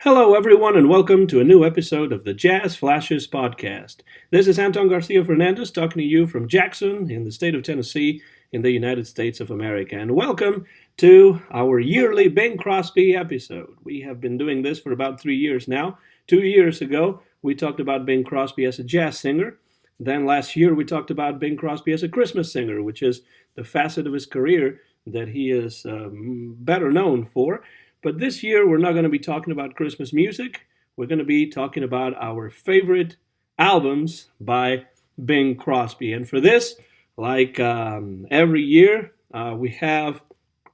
Hello, everyone, and welcome to a new episode of the Jazz Flashes podcast. This is Anton Garcia-Fernandez talking to you from Jackson in the state of Tennessee in the United States of America. And welcome to our yearly Bing Crosby episode. We have been doing this for about 3 years now. 2 years ago, we talked about Bing Crosby as a jazz singer. Then last year, we talked about Bing Crosby as a Christmas singer, which is the facet of his career that he is better known for. But this year, we're not going to be talking about Christmas music. We're going to be talking about our favorite albums by Bing Crosby. And for this, like every year, we have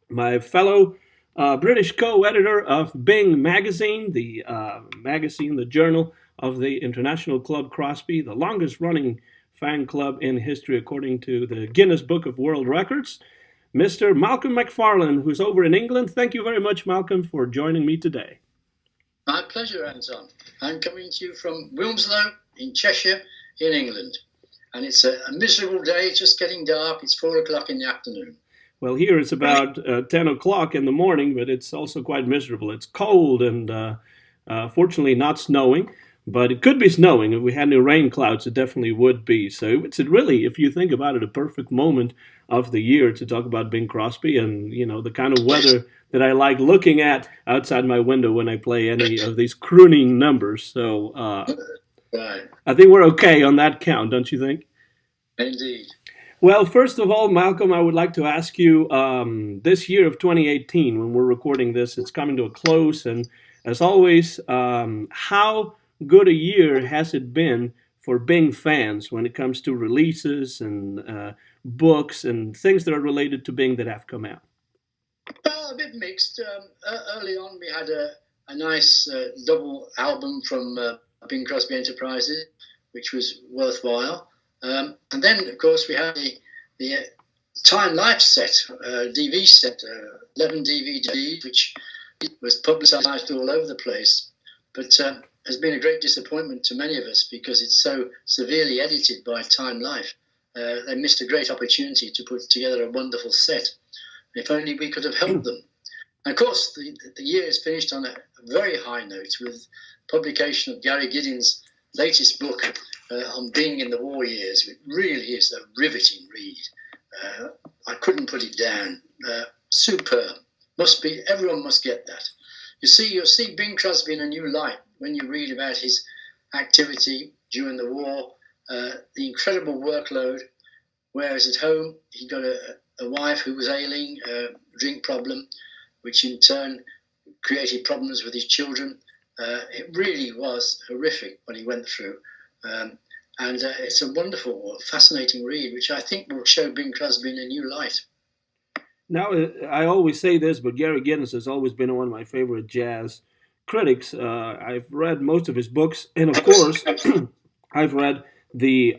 my fellow British co-editor of Bing Magazine, the magazine, the journal of the International Club Crosby, the longest-running fan club in history according to the Guinness Book of World Records, Mr. Malcolm Macfarlane, who's over in England. Thank you very much, Malcolm, for joining me today. My pleasure, Anton. I'm coming to you from Wilmslow in Cheshire in England. And it's a miserable day. It's just getting dark. It's 4 o'clock in the afternoon. Well, here it's about 10 o'clock in the morning, but it's also quite miserable. It's cold and fortunately not snowing. But it could be snowing. If we had any rain clouds, it definitely would be. So it's really, if you think about it, a perfect moment of the year to talk about Bing Crosby and, you know, the kind of weather that I like looking at outside my window when I play any of these crooning numbers. So Right. I think we're okay on that count, don't you think? Indeed. Well, first of all, Malcolm, I would like to ask you, this year of 2018, when we're recording this, it's coming to a close. And as always, how good a year has it been for Bing fans when it comes to releases and books and things that are related to Bing that have come out? Well, a bit mixed. Early on, we had a nice double album from Bing Crosby Enterprises, which was worthwhile. And then, of course, we had the Time Life set, DV set, 11 DVDs, which was publicized all over the place. But has been a great disappointment to many of us because it's so severely edited by Time Life. They missed a great opportunity to put together a wonderful set. If only we could have helped them. And of course, the year is finished on a very high note with publication of Gary Giddins' latest book on Bing in the war years. It really is a riveting read. I couldn't put it down. Superb. Everyone must get that. You'll see Bing Crosby in a new light when you read about his activity during the war, the incredible workload, whereas at home he got a wife who was ailing, a drink problem, which in turn created problems with his children. It really was horrific what he went through. And it's a wonderful, fascinating read, which I think will show Bing Crosby in a new light. Now, I always say this, but Gary Giddins has always been one of my favorite jazz critics. I've read most of his books, and of course, I've read the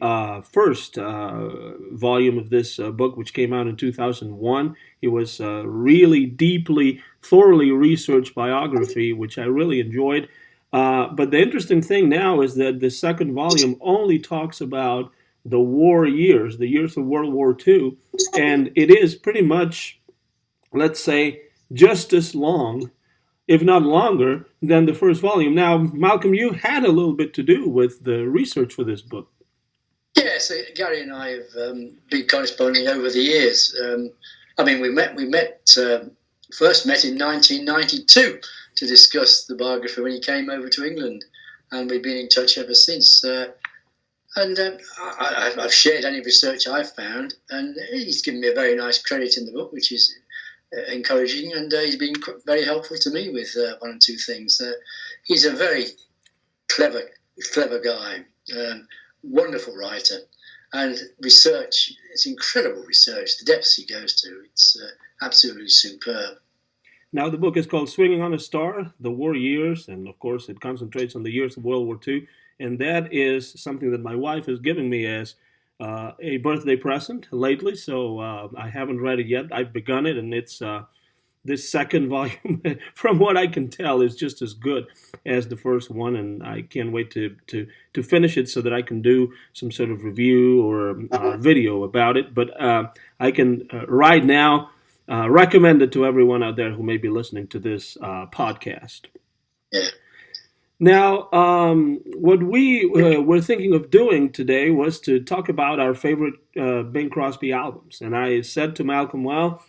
first volume of this book, which came out in 2001. It was a really deeply, thoroughly researched biography, which I really enjoyed. But the interesting thing now is that the second volume only talks about the war years, the years of World War II, and it is pretty much, let's say, just as long, if not longer, than the first volume. Now, Malcolm, you had a little bit to do with the research for this book. Yes, Gary and I have been corresponding over the years. We first met in 1992 to discuss the biography when he came over to England, and we've been in touch ever since. I've shared any research I've found, and he's given me a very nice credit in the book, which is encouraging, and he's been very helpful to me with one or two things. He's a very clever guy, wonderful writer, and research, it's incredible research, the depths he goes to, it's absolutely superb. Now, the book is called Swinging on a Star, The War Years, and of course it concentrates on the years of World War II. And that is something that my wife is giving me as a birthday present lately. So I haven't read it yet. I've begun it, and it's this second volume, from what I can tell, is just as good as the first one. And I can't wait to finish it so that I can do some sort of review or video about it. But I can right now recommend it to everyone out there who may be listening to this podcast. Yeah. Now, what we were thinking of doing today was to talk about our favorite Bing Crosby albums. And I said to Malcolm, well,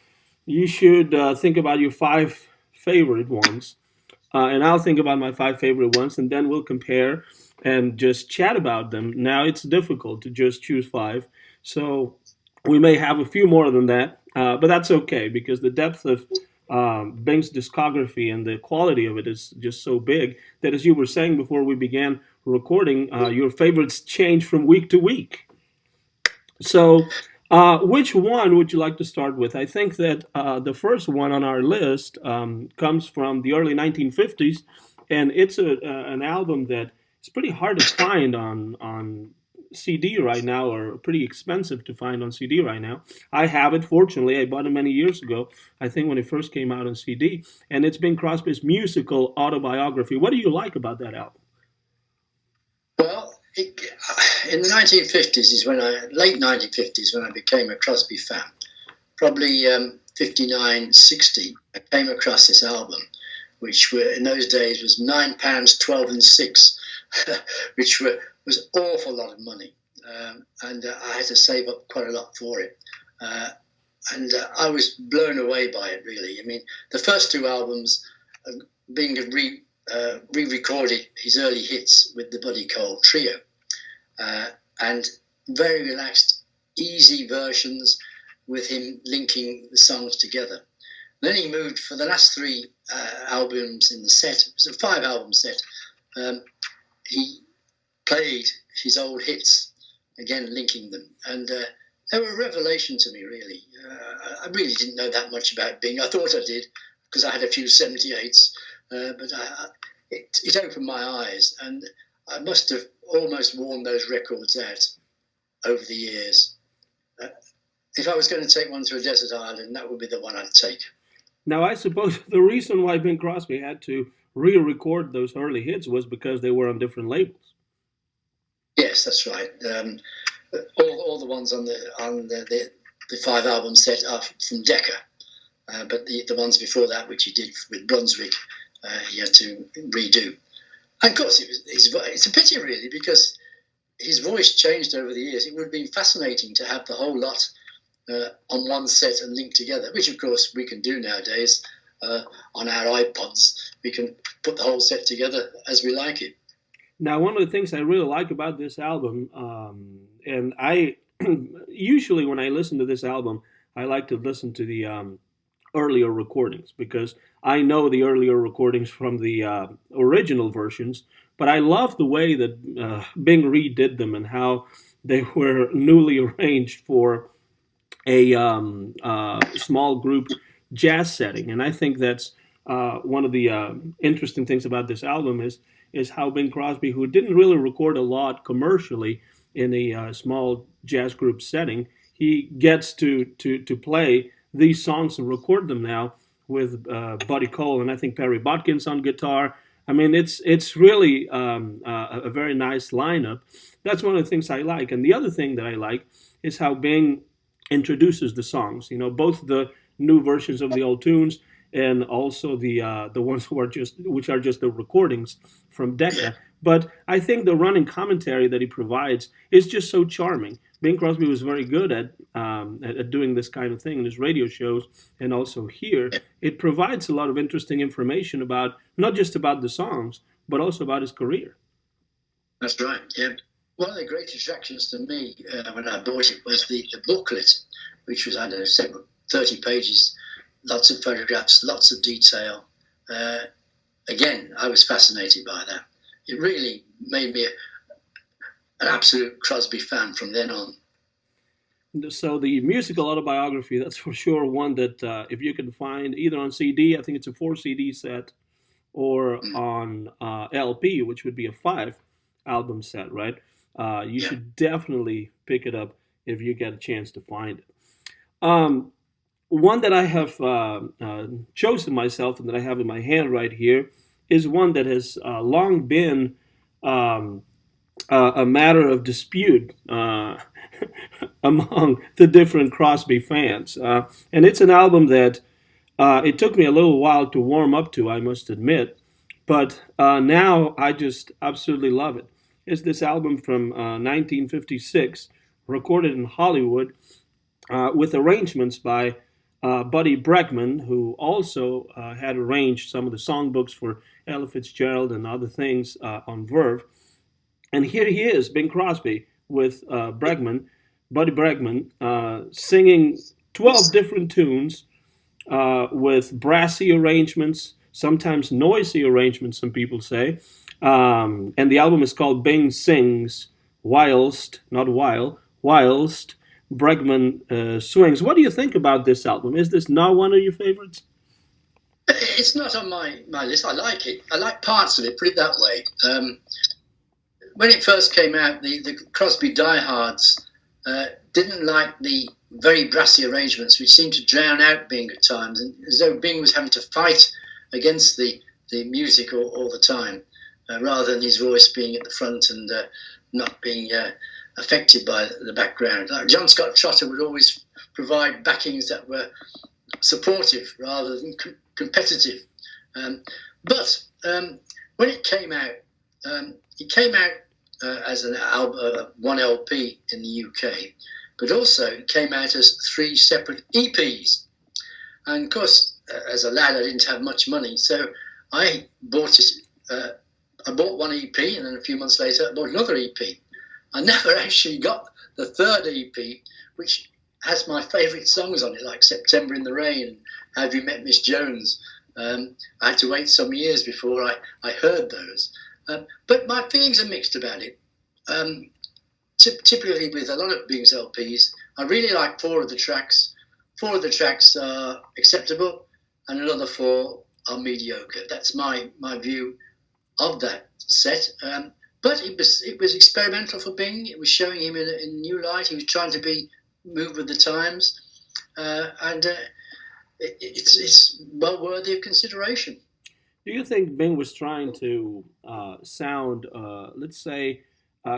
you should think about your five favorite ones. And I'll think about my five favorite ones, and then we'll compare and just chat about them. Now, it's difficult to just choose five. So we may have a few more than that, but that's okay because the depth of Bing's discography and the quality of it is just so big that, as you were saying before we began recording, your favorites change from week to week. So, which one would you like to start with? I think that the first one on our list comes from the early 1950s, and it's an album that is pretty hard to find on CD right now, or pretty expensive to find on CD right now. I have it, fortunately. I bought it many years ago, I think when it first came out on CD, and it's Bing Crosby's musical autobiography. What do you like about that album? Well, in the 1950s is when late 1950s, when I became a Crosby fan. Probably 59, 60, I came across this album, which in those days was £9, 12 and 6, which was an awful lot of money. And I had to save up quite a lot for it. And I was blown away by it, really. I mean, the first two albums, being re-recorded his early hits with the Buddy Cole Trio, and very relaxed, easy versions with him linking the songs together. Then he moved for the last three albums in the set. It was a 5-album set. He played his old hits, again linking them, and they were a revelation to me, really. I really didn't know that much about Bing. I thought I did because I had a few 78s, but it opened my eyes, and I must have almost worn those records out over the years. If I was going to take one to a desert island, that would be the one I'd take. Now, I suppose the reason why Bing Crosby had to re-record those early hits was because they were on different labels. Yes, that's right. All the ones on the 5-album set are from Decca, but the ones before that, which he did with Brunswick, he had to redo. And of course, it's a pity, really, because his voice changed over the years. It would have been fascinating to have the whole lot on one set and linked together, which, of course, we can do nowadays on our iPods. We can put the whole set together as we like it. Now, one of the things I really like about this album, and I usually when I listen to this album, I like to listen to the earlier recordings because I know the earlier recordings from the original versions, but I love the way that Bing redid them and how they were newly arranged for a small group jazz setting. And I think that's one of the interesting things about this album is how Bing Crosby, who didn't really record a lot commercially in a small jazz group setting, he gets to play these songs and record them now with Buddy Cole and I think Perry Botkins on guitar. I mean, it's really a very nice lineup. That's one of the things I like. And the other thing that I like is how Bing introduces the songs. You know, both the new versions of the old tunes and also the ones which are just the recordings from Decca. But I think the running commentary that he provides is just so charming. Bing Crosby was very good at doing this kind of thing in his radio shows and also here. It provides a lot of interesting information about not just about the songs, but also about his career. That's right. Yeah. One of the great attractions to me when I bought it was the booklet, which was, I don't know, 30 pages, lots of photographs, lots of detail. Again, I was fascinated by that. It really made me an absolute Crosby fan from then on. So the musical autobiography, that's for sure one that if you can find either on CD, I think it's a 4 CD set, or on LP, which would be a 5-album set, right? You should definitely pick it up if you get a chance to find it. One that I have chosen myself and that I have in my hand right here is one that has long been a matter of dispute among the different Crosby fans. And it's an album that it took me a little while to warm up to, I must admit. But now I just absolutely love it. It's this album from 1956, recorded in Hollywood, with arrangements by Buddy Bregman, who also had arranged some of the songbooks for Ella Fitzgerald and other things on Verve. And here he is, Bing Crosby, with Buddy Bregman, singing 12 different tunes with brassy arrangements, sometimes noisy arrangements, some people say. And the album is called Bing Sings Whilst, not While, Whilst Bregman Swings. What do you think about this album? Is this not one of your favorites? It's not on my list. I like it. I like parts of it, put it that way. When it first came out, the Crosby diehards didn't like the very brassy arrangements, which seemed to drown out Bing at times, and as though Bing was having to fight against the music all the time, rather than his voice being at the front and not being affected by the background. Like John Scott Trotter would always provide backings that were supportive rather than competitive. But when it came out as an album, one LP in the UK, but also it came out as 3 separate EPs. And of course, as a lad, I didn't have much money, so I bought it. I bought one EP, and then a few months later, I bought another EP. I never actually got the third EP, which has my favourite songs on it, like September in the Rain and Have You Met Miss Jones. I had to wait some years before I heard those. But my feelings are mixed about it. Typically with a lot of Bing's LPs, I really like 4 of the tracks. 4 of the tracks are acceptable, and another 4 are mediocre. That's my view of that set. But it was experimental for Bing. It was showing him in a new light. He was trying to move with the times, and it's well worthy of consideration. Do you think Bing was trying to sound, let's say,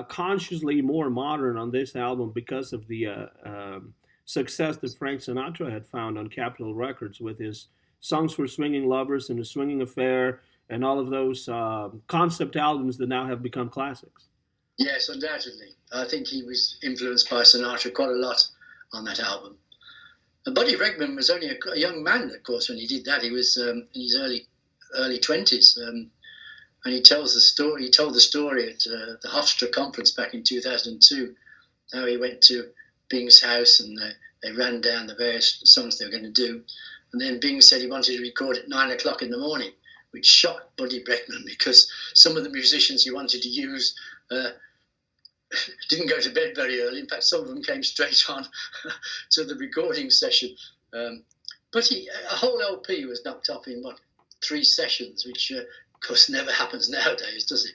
consciously more modern on this album because of the success that Frank Sinatra had found on Capitol Records with his Songs for Swinging Lovers and The Swinging Affair and all of those concept albums that now have become classics? Yes, undoubtedly. I think he was influenced by Sinatra quite a lot on that album. Buddy Bregman was only a young man, of course, when he did that. He was in his early 20s, and he tells the story. He told the story at the Hofstra conference back in 2002, how he went to Bing's house and they ran down the various songs they were going to do, and then Bing said he wanted to record at 9 o'clock in the morning, which shocked Buddy Bregman because some of the musicians he wanted to use didn't go to bed very early. In fact, some of them came straight on to the recording session. But a whole LP was knocked off in 3 sessions, which of course never happens nowadays, does it?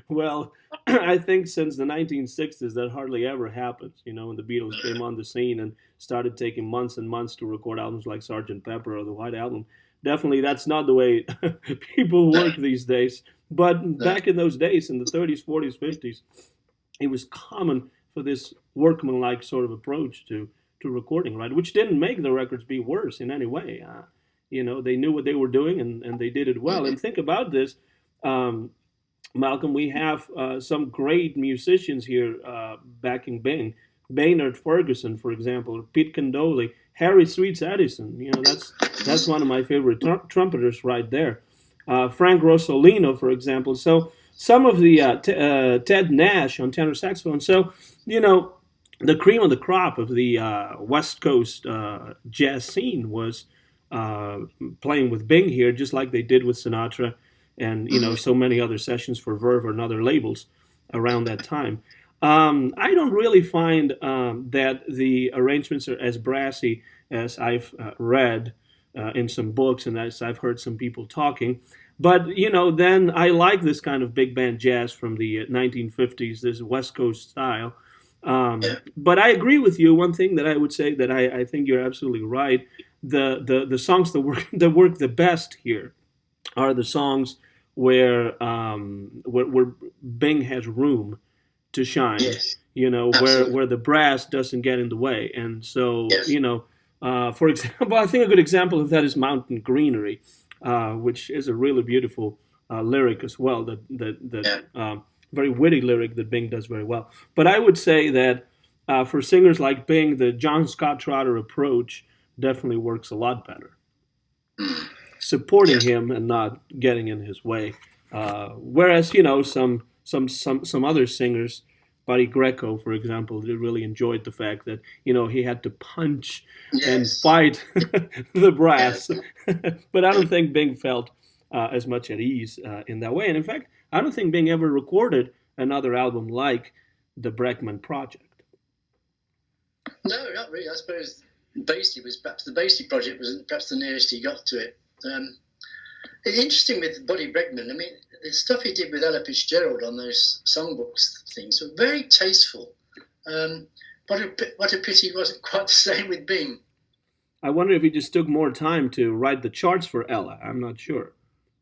Well, I think since the 1960s that hardly ever happens. You know, when the Beatles came on the scene and started taking months and months to record albums like Sgt. Pepper or the White Album. Definitely that's not the way people work these days. But back in those days, in the 30s, 40s, 50s, it was common for this workmanlike sort of approach to recording, right? Which didn't make the records be worse in any way. You know, they knew what they were doing and they did it well. And think about this, Malcolm, we have some great musicians here backing Bing. Baynard Ferguson, for example, Pete Condoli, Harry Sweets Edison. You know, that's one of my favorite trumpeters right there. Frank Rosolino, for example. So some of the Ted Nash on tenor saxophone. So, you know, the cream of the crop of the West Coast jazz scene was playing with Bing here, just like they did with Sinatra and, you know, so many other sessions for Verve and other labels around that time. I don't really find that the arrangements are as brassy as I've read in some books and as I've heard some people talking. But, you know, then I like this kind of big band jazz from the 1950s, this West Coast style. But I agree with you. One thing that I would say that I think you're absolutely right. The songs that work the best here are the songs where Bing has room to shine. Yes, you know, absolutely. where the brass doesn't get in the way. And so, Yes. you know, for example, I think a good example of that is Mountain Greenery, which is a really beautiful lyric as well. That Yeah. very witty lyric that Bing does very well. But I would say that for singers like Bing, the John Scott Trotter approach definitely works a lot better, Mm. supporting Yes. him and not getting in his way. Whereas some other singers, Buddy Greco, for example, they really enjoyed the fact that he had to punch and Yes. fight the Yes. brass. But I don't think Bing felt as much at ease in that way. And in fact, I don't think Bing ever recorded another album like the Breckman Project. No, not really. I suppose the Basie project was perhaps the nearest he got to it. It's interesting with Buddy Bregman. I mean, the stuff he did with Ella Fitzgerald on those songbooks things were very tasteful. What a pity it wasn't quite the same with Bing. I wonder if he just took more time to write the charts for Ella. I'm not sure.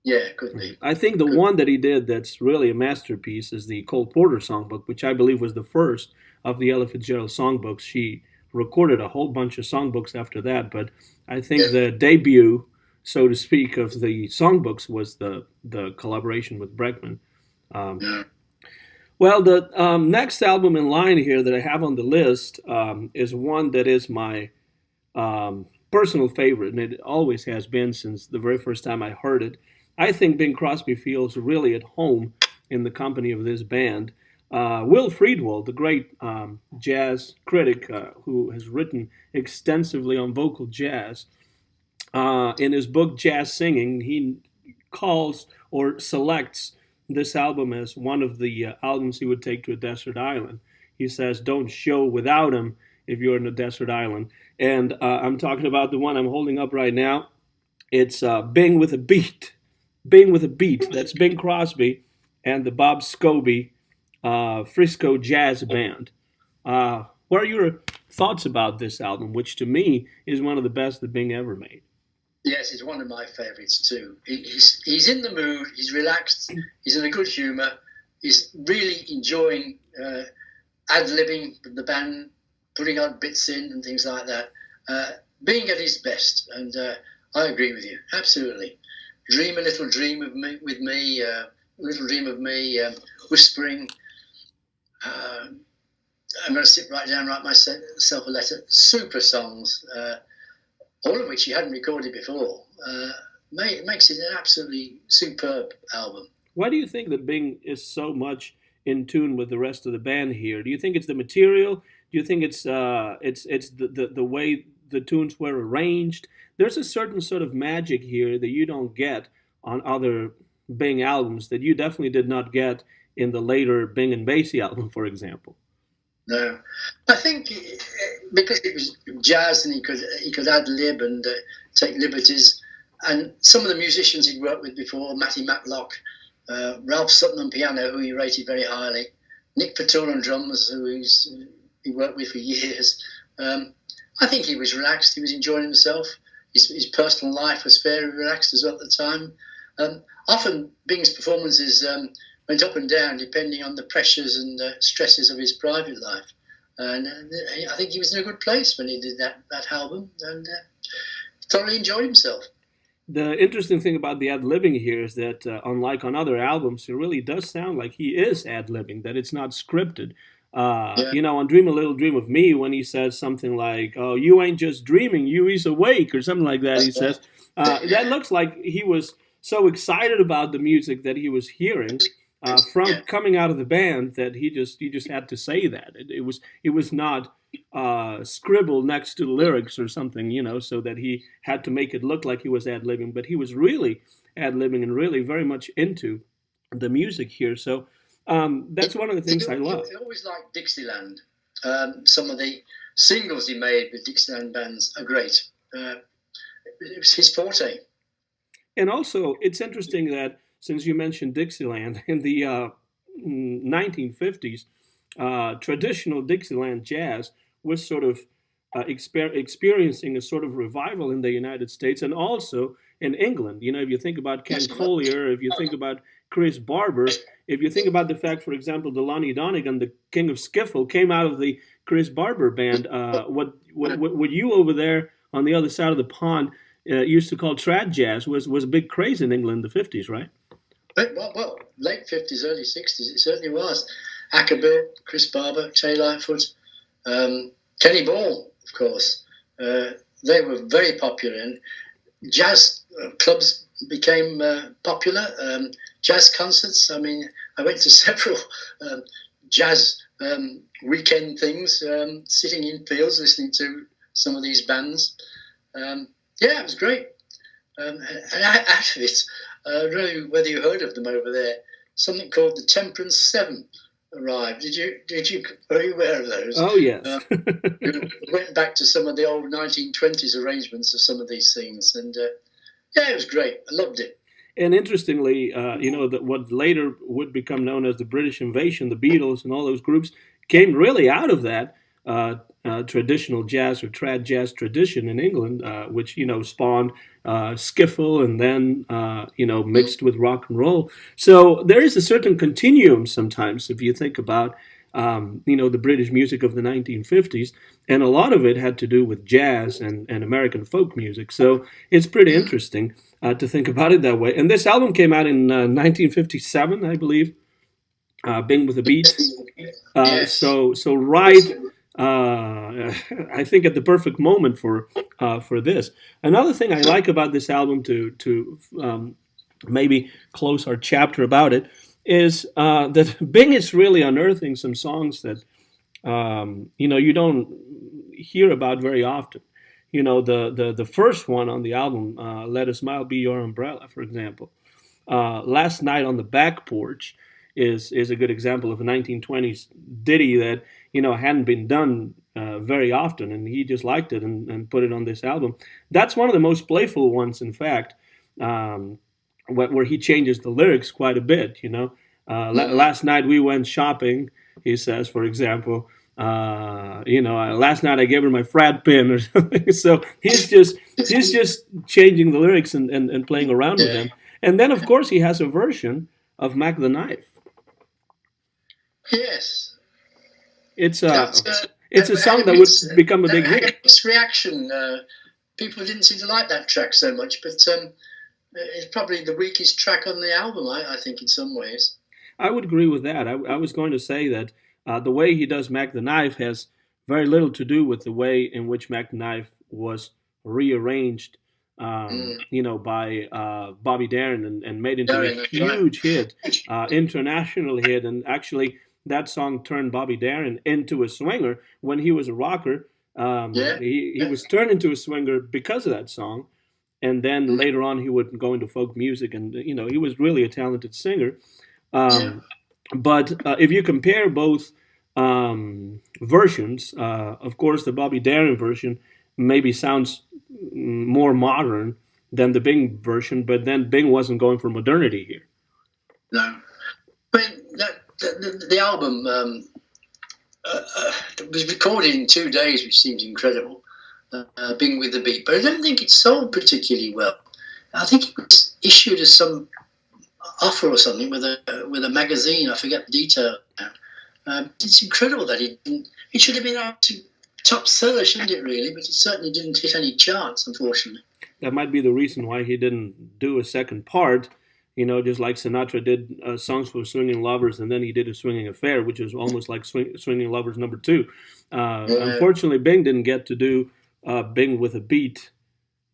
Yeah, could be. I think the one that he did that's really a masterpiece is the Cole Porter songbook, which I believe was the first of the Ella Fitzgerald songbooks. She recorded a whole bunch of songbooks after that, but I think the debut, so to speak, of the songbooks was the collaboration with Bregman. Yeah. Well, the next album in line here that I have on the list is one that is my personal favorite, and it always has been since the very first time I heard it. I think Bing Crosby feels really at home in the company of this band. Will Friedwald, the great jazz critic who has written extensively on vocal jazz, in his book Jazz Singing, he calls or selects this album as one of the albums he would take to a desert island. He says, don't show without him if you're in a desert island. And I'm talking about the one I'm holding up right now. It's Bing with a Beat. Bing with a Beat. That's Bing Crosby and the Bob Scobie Frisco Jazz Band. What are your thoughts about this album, which to me is one of the best that Bing ever made? Yes, it's one of my favourites too. He's in the mood. He's relaxed. He's in a good humour. He's really enjoying ad-libbing with the band, putting on bits in and things like that. Being at his best, and I agree with you absolutely. Dream a little dream of me, with me, little dream of me, whispering. I'm going to sit right down, write myself a letter. Super songs. All of which he hadn't recorded before, makes it an absolutely superb album. Why do you think that Bing is so much in tune with the rest of the band here? Do you think it's the material? Do you think it's the way the tunes were arranged? There's a certain sort of magic here that you don't get on other Bing albums that you definitely did not get in the later Bing and Basie album, for example. No, I think because it was jazz and he could ad lib and take liberties, and some of the musicians he'd worked with before, Matty Matlock, Ralph Sutton on piano, who he rated very highly, Nick Patul on drums, who he worked with for years. I think he was relaxed. He was enjoying himself. His personal life was fairly relaxed as well at the time. Often Bing's performances went up and down depending on the pressures and stresses of his private life. And I think he was in a good place when he did that album, and thoroughly enjoyed himself. The interesting thing about the ad-libbing here is that, unlike on other albums, it really does sound like he is ad-libbing, that it's not scripted. On Dream a Little Dream of Me, when he says something like, oh, you ain't just dreaming, you is awake, or something like that, he says, that looks like he was so excited about the music that he was hearing from coming out of the band that he just had to say that. It was not scribbled next to the lyrics or something, so that he had to make it look like he was ad-libbing, but he was really ad-libbing and really very much into the music here. So that's one of the things I love. I always liked Dixieland. Some of the singles he made with Dixieland bands are great. It was his forte. And also, it's interesting that since you mentioned Dixieland, in the 1950s, traditional Dixieland jazz was sort of experiencing a sort of revival in the United States and also in England. If you think about Ken Collier, if you think about Chris Barber, if you think about the fact, for example, that Lonnie Donegan, the king of skiffle, came out of the Chris Barber band, what you over there on the other side of the pond used to call trad jazz was a big craze in England in the 50s, right? Well, late 50s, early 60s, it certainly was. Ackerbill, Chris Barber, Tay Lightfoot, Kenny Ball, of course. They were very popular, and jazz clubs became popular. Jazz concerts. I mean, I went to several jazz weekend things, sitting in fields listening to some of these bands. Yeah, it was great. And out of it, I don't know whether you heard of them over there. Something called the Temperance Seventh arrived. Are you aware of those? Oh, yes. Went back to some of the old 1920s arrangements of some of these things, and yeah, it was great. I loved it. And interestingly, that what later would become known as the British Invasion, the Beatles and all those groups came really out of that traditional jazz or trad jazz tradition in England, which spawned skiffle and then mixed with rock and roll. So there is a certain continuum sometimes if you think about the British music of the 1950s, and a lot of it had to do with jazz and American folk music. So it's pretty interesting to think about it that way. And this album came out in 1957, I believe. Bing with a Beat. Yes. So right. I think at the perfect moment for this. Another thing I like about this album to maybe close our chapter about it is that Bing is really unearthing some songs that you don't hear about very often. The first one on the album, "Let a Smile Be Your Umbrella," for example. "Last Night on the Back Porch" is a good example of a 1920s ditty that hadn't been done very often, and he just liked it and put it on this album. That's one of the most playful ones, in fact, where he changes the lyrics quite a bit. Last night we went shopping, he says, for example. Last night I gave her my frat pin or something. So he's just changing the lyrics and playing around with them. And then, of course, he has a version of Mac the Knife. Yes. It's a song that would become a big hit. Its reaction, people didn't seem to like that track so much, but it's probably the weakest track on the album, I think, in some ways. I would agree with that. I was going to say that the way he does Mac the Knife has very little to do with the way in which Mac the Knife was rearranged, by Bobby Darin and made into a huge hit, international hit. And actually, that song turned Bobby Darin into a swinger when he was a rocker. He was turned into a swinger because of that song. And then later on, he would go into folk music. And, he was really a talented singer. But if you compare both versions, of course, the Bobby Darin version maybe sounds more modern than the Bing version, but then Bing wasn't going for modernity here. No. But the album was recorded in 2 days, which seems incredible, Bing with the Beat. But I don't think it sold particularly well. I think it was issued as some offer or something with a magazine. I forget the detail now. It's incredible that it should have been out to top seller, shouldn't it, really? But it certainly didn't hit any charts, unfortunately. That might be the reason why he didn't do a second part, just like Sinatra did Songs for Swinging Lovers, and then he did A Swinging Affair, which is almost like Swinging Lovers number 2. Unfortunately, Bing didn't get to do Bing with a Beat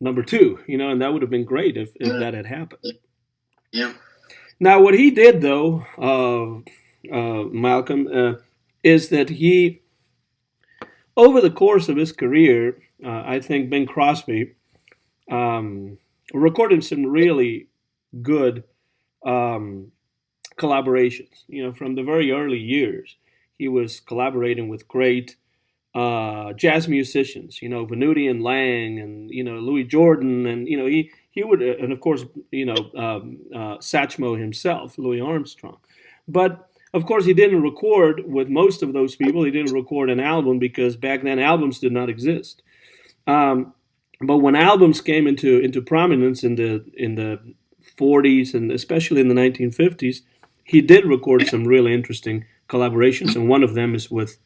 number 2, and that would have been great if that had happened. Yeah. Now, what he did, though, Malcolm, is that he, over the course of his career, I think Bing Crosby recorded some really good collaborations. From the very early years, he was collaborating with great jazz musicians. Venuti and Lang, and Louis Jordan, and he would, and of course, Satchmo himself, Louis Armstrong. But of course, he didn't record with most of those people. He didn't record an album because back then albums did not exist. But when albums came into prominence in the 40s and especially in the 1950s, he did record some really interesting collaborations, and one of them is with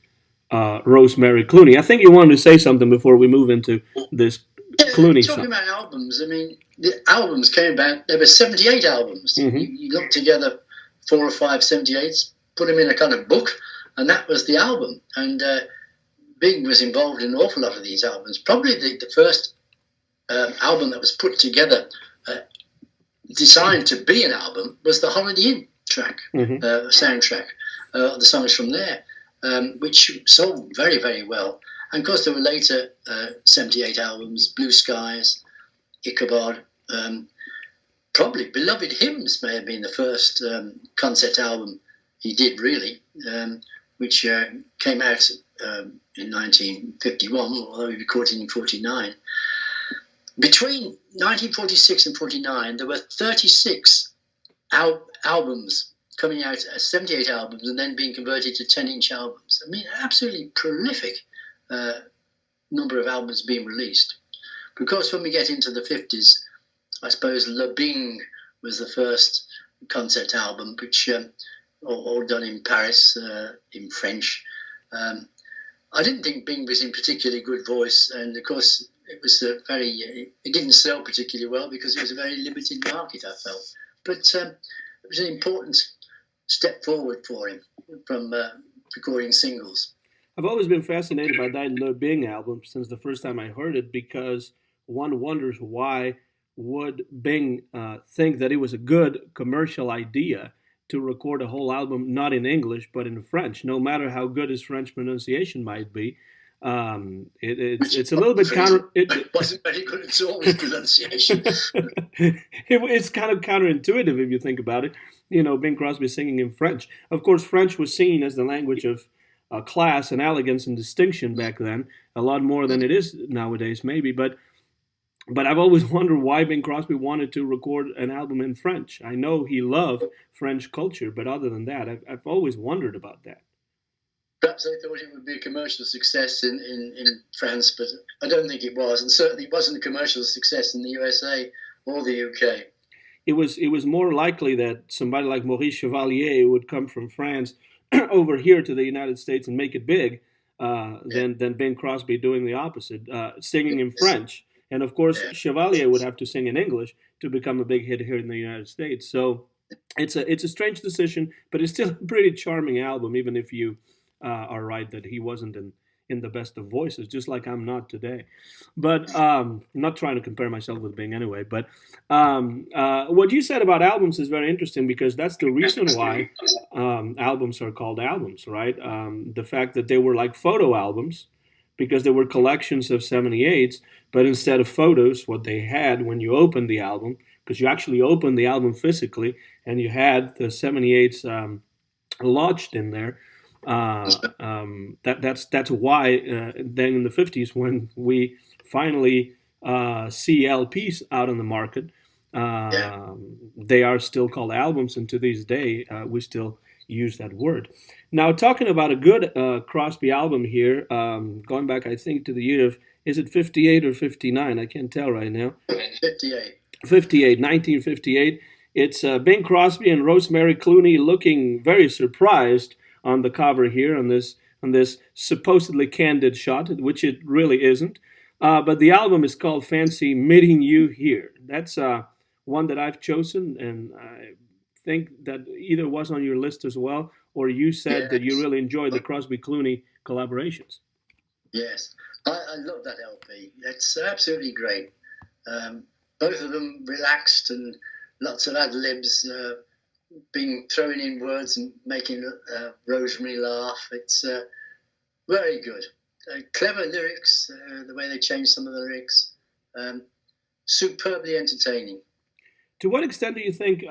Rosemary Clooney. I think you wanted to say something before we move into this Clooney talking song. about albums, I mean, the albums came about, there were 78 albums. You look together 4 or 5 78s, put them in a kind of book, and that was the album. And Bing was involved in an awful lot of these albums. Probably the first album that was put together, designed to be an album, was the Holiday Inn track, soundtrack, the songs from there, which sold very, very well. And of course, there were later 78 albums, Blue Skies, Ichabod, probably Beloved Hymns may have been the first concept album he did, really, which came out in 1951, although he recorded in 49. Between 1946 and 49, there were 36 albums coming out as 78 albums and then being converted to 10-inch albums. I mean, absolutely prolific number of albums being released. Of course, when we get into the 50s, I suppose Le Bing was the first concept album, which all done in Paris, in French. I didn't think Bing was in particularly good voice, and of course it was it didn't sell particularly well because it was a very limited market, I felt. But it was an important step forward for him from recording singles. I've always been fascinated by that Le Bing album since the first time I heard it, because one wonders why would Bing think that it was a good commercial idea to record a whole album not in English but in French, no matter how good his French pronunciation might be. It's a little bit counter. It wasn't very good at all with pronunciation. It's kind of counterintuitive if you think about it. You know, Bing Crosby singing in French. Of course, French was seen as the language of class and elegance and distinction back then, a lot more than it is nowadays, maybe. But I've always wondered why Bing Crosby wanted to record an album in French. I know he loved French culture, but other than that, I've always wondered about that. Perhaps they thought it would be a commercial success in France, but I don't think it was, and certainly it wasn't a commercial success in the USA or the UK. It was more likely that somebody like Maurice Chevalier would come from France over here to the United States and make it big than Bing Crosby doing the opposite, singing in French. And of course, Chevalier would have to sing in English to become a big hit here in the United States. So it's a strange decision, but it's still a pretty charming album, even if you are right that he wasn't in the best of voices, just like I'm not today. But I'm not trying to compare myself with Bing anyway. But what you said about albums is very interesting, because that's the reason why albums are called albums, right? The fact that they were like photo albums, because they were collections of 78s, but instead of photos, what they had when you opened the album, because you actually opened the album physically, and you had the 78s lodged in there. That's why then in the 50s, when we finally see LPs out on the market, they are still called albums, and to this day we still use that word. Now, talking about a good Crosby album here, going back, I think, to the year of, is it 58 or 59? I can't tell right now. 58. 1958. It's Bing Crosby and Rosemary Clooney looking very surprised on the cover here, on this supposedly candid shot, which it really isn't. But the album is called Fancy Meeting You Here. That's one that I've chosen, and I think that either was on your list as well, or you said that you really enjoyed the Crosby-Clooney collaborations. Yes, I love that LP. It's absolutely great. Both of them relaxed and lots of ad-libs, being thrown in words and making Rosemary laugh. It's very good. Clever lyrics, the way they changed some of the lyrics. Superbly entertaining. To what extent do you think,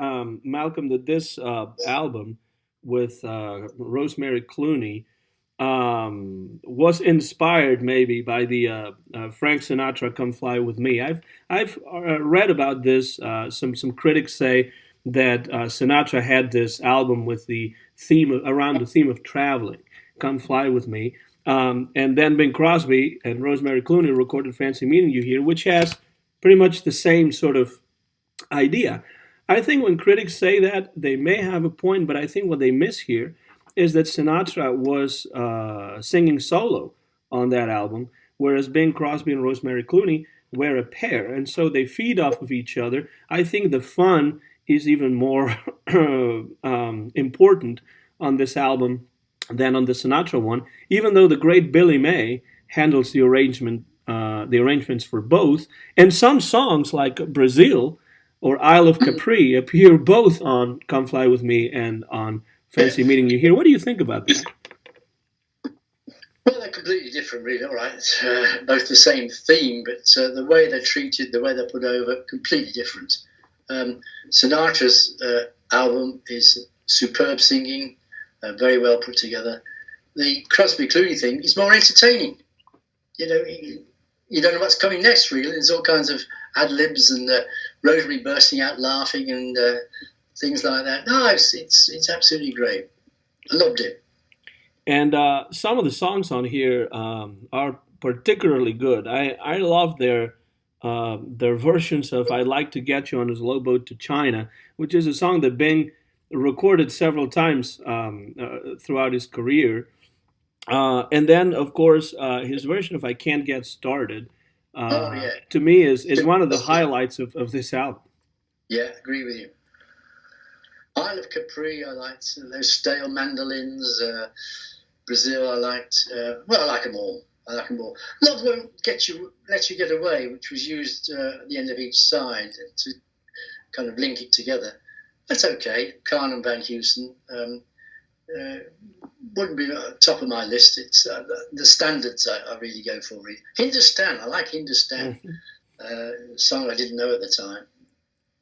Malcolm, that this album with Rosemary Clooney was inspired maybe by the Frank Sinatra "Come Fly With Me"? I've read about this. Some critics say that Sinatra had this album with the theme around the theme of traveling, "Come Fly With Me," and then Bing Crosby and Rosemary Clooney recorded "Fancy Meeting You Here," which has pretty much the same sort of idea. I think when critics say that, they may have a point, but I think what they miss here is that Sinatra was singing solo on that album, whereas Bing Crosby and Rosemary Clooney were a pair, and so they feed off of each other. I think the fun is even more important on this album than on the Sinatra one, even though the great Billy May handles the arrangements for both, and some songs like Brazil or Isle of Capri appear both on Come Fly With Me and on Fancy Meeting You Here. What do you think about that? Well, they're completely different, really. All right, it's, both the same theme, but the way they're treated, the way they're put over, completely different. Sinatra's album is superb singing, very well put together. The Crosby Clooney thing is more entertaining. You know, you don't know what's coming next, really. There's all kinds of ad libs and Rosemary bursting out laughing and things like that. No, it's absolutely great. I loved it. And some of the songs on here are particularly good. I love their versions of "I'd Like to Get You on a Slow Boat to China," which is a song that Bing recorded several times throughout his career. And then, of course, his version of "I Can't Get Started," to me is one of the highlights of this album. Yeah, agree with you. Isle of Capri, I liked those stale mandolins. Brazil, I liked. I like them all. Love Won't Let You Get Away, which was used at the end of each side to kind of link it together. That's okay. Kahn and Van Heusen wouldn't be top of my list. It's the standards I really go for. Really. Hindustan, I like Hindustan. Song I didn't know at the time.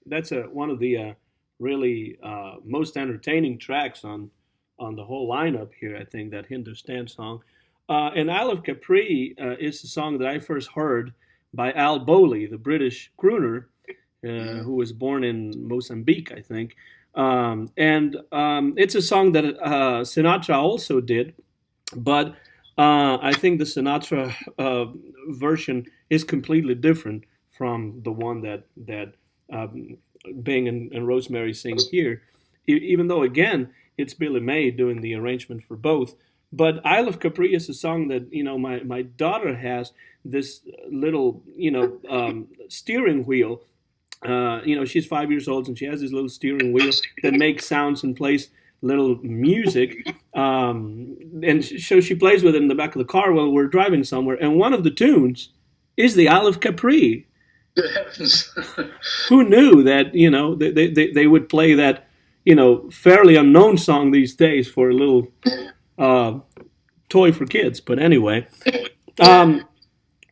That's one of the really most entertaining tracks on the whole lineup here. I think that Hindustan song. And Isle of Capri is the song that I first heard by Al Bowley, the British crooner, who was born in Mozambique, I think. And it's a song that Sinatra also did, but I think the Sinatra version is completely different from the one that Bing and Rosemary sing here. Even though, again, it's Billy May doing the arrangement for both. But Isle of Capri is a song that, my daughter has this little, steering wheel. She's 5 years old and she has this little steering wheel that makes sounds and plays little music. And so she plays with it in the back of the car while we're driving somewhere. And one of the tunes is the Isle of Capri. Good heavens. Who knew that, they would play that, fairly unknown song these days for a little toy for kids. But anyway,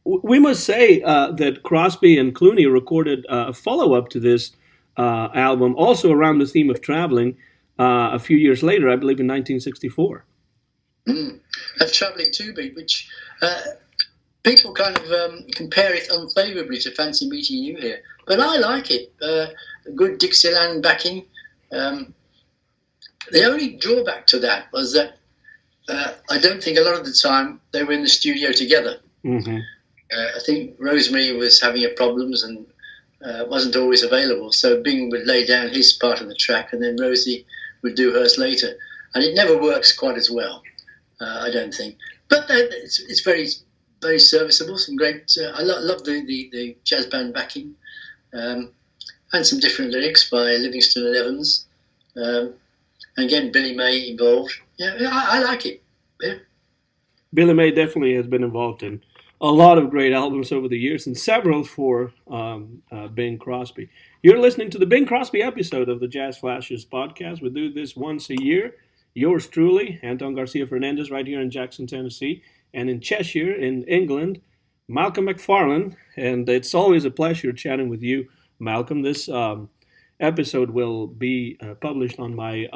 we must say that Crosby and Clooney recorded a follow-up to this album, also around the theme of traveling, a few years later, I believe in 1964. Of Traveling Too Big, which people kind of compare it unfavorably to Fancy Meeting You Here. But I like it. Good Dixieland backing. The only drawback to that was that I don't think a lot of the time they were in the studio together. Mm-hmm. I think Rosemary was having her problems and wasn't always available. So Bing would lay down his part of the track and then Rosie would do hers later. And it never works quite as well, I don't think. But it's very, very serviceable. Some great. I love the jazz band backing, and some different lyrics by Livingston and Evans. Again, Billy May involved. Yeah, I like it. Yeah. Billy May definitely has been involved in a lot of great albums over the years, and several for Bing Crosby. You're listening to the Bing Crosby episode of the Jazz Flashes podcast. We do this once a year. Yours truly, Anton Garcia-Fernandez, right here in Jackson, Tennessee, and in Cheshire, in England, Malcolm Macfarlane. And it's always a pleasure chatting with you, Malcolm. This episode will be published on my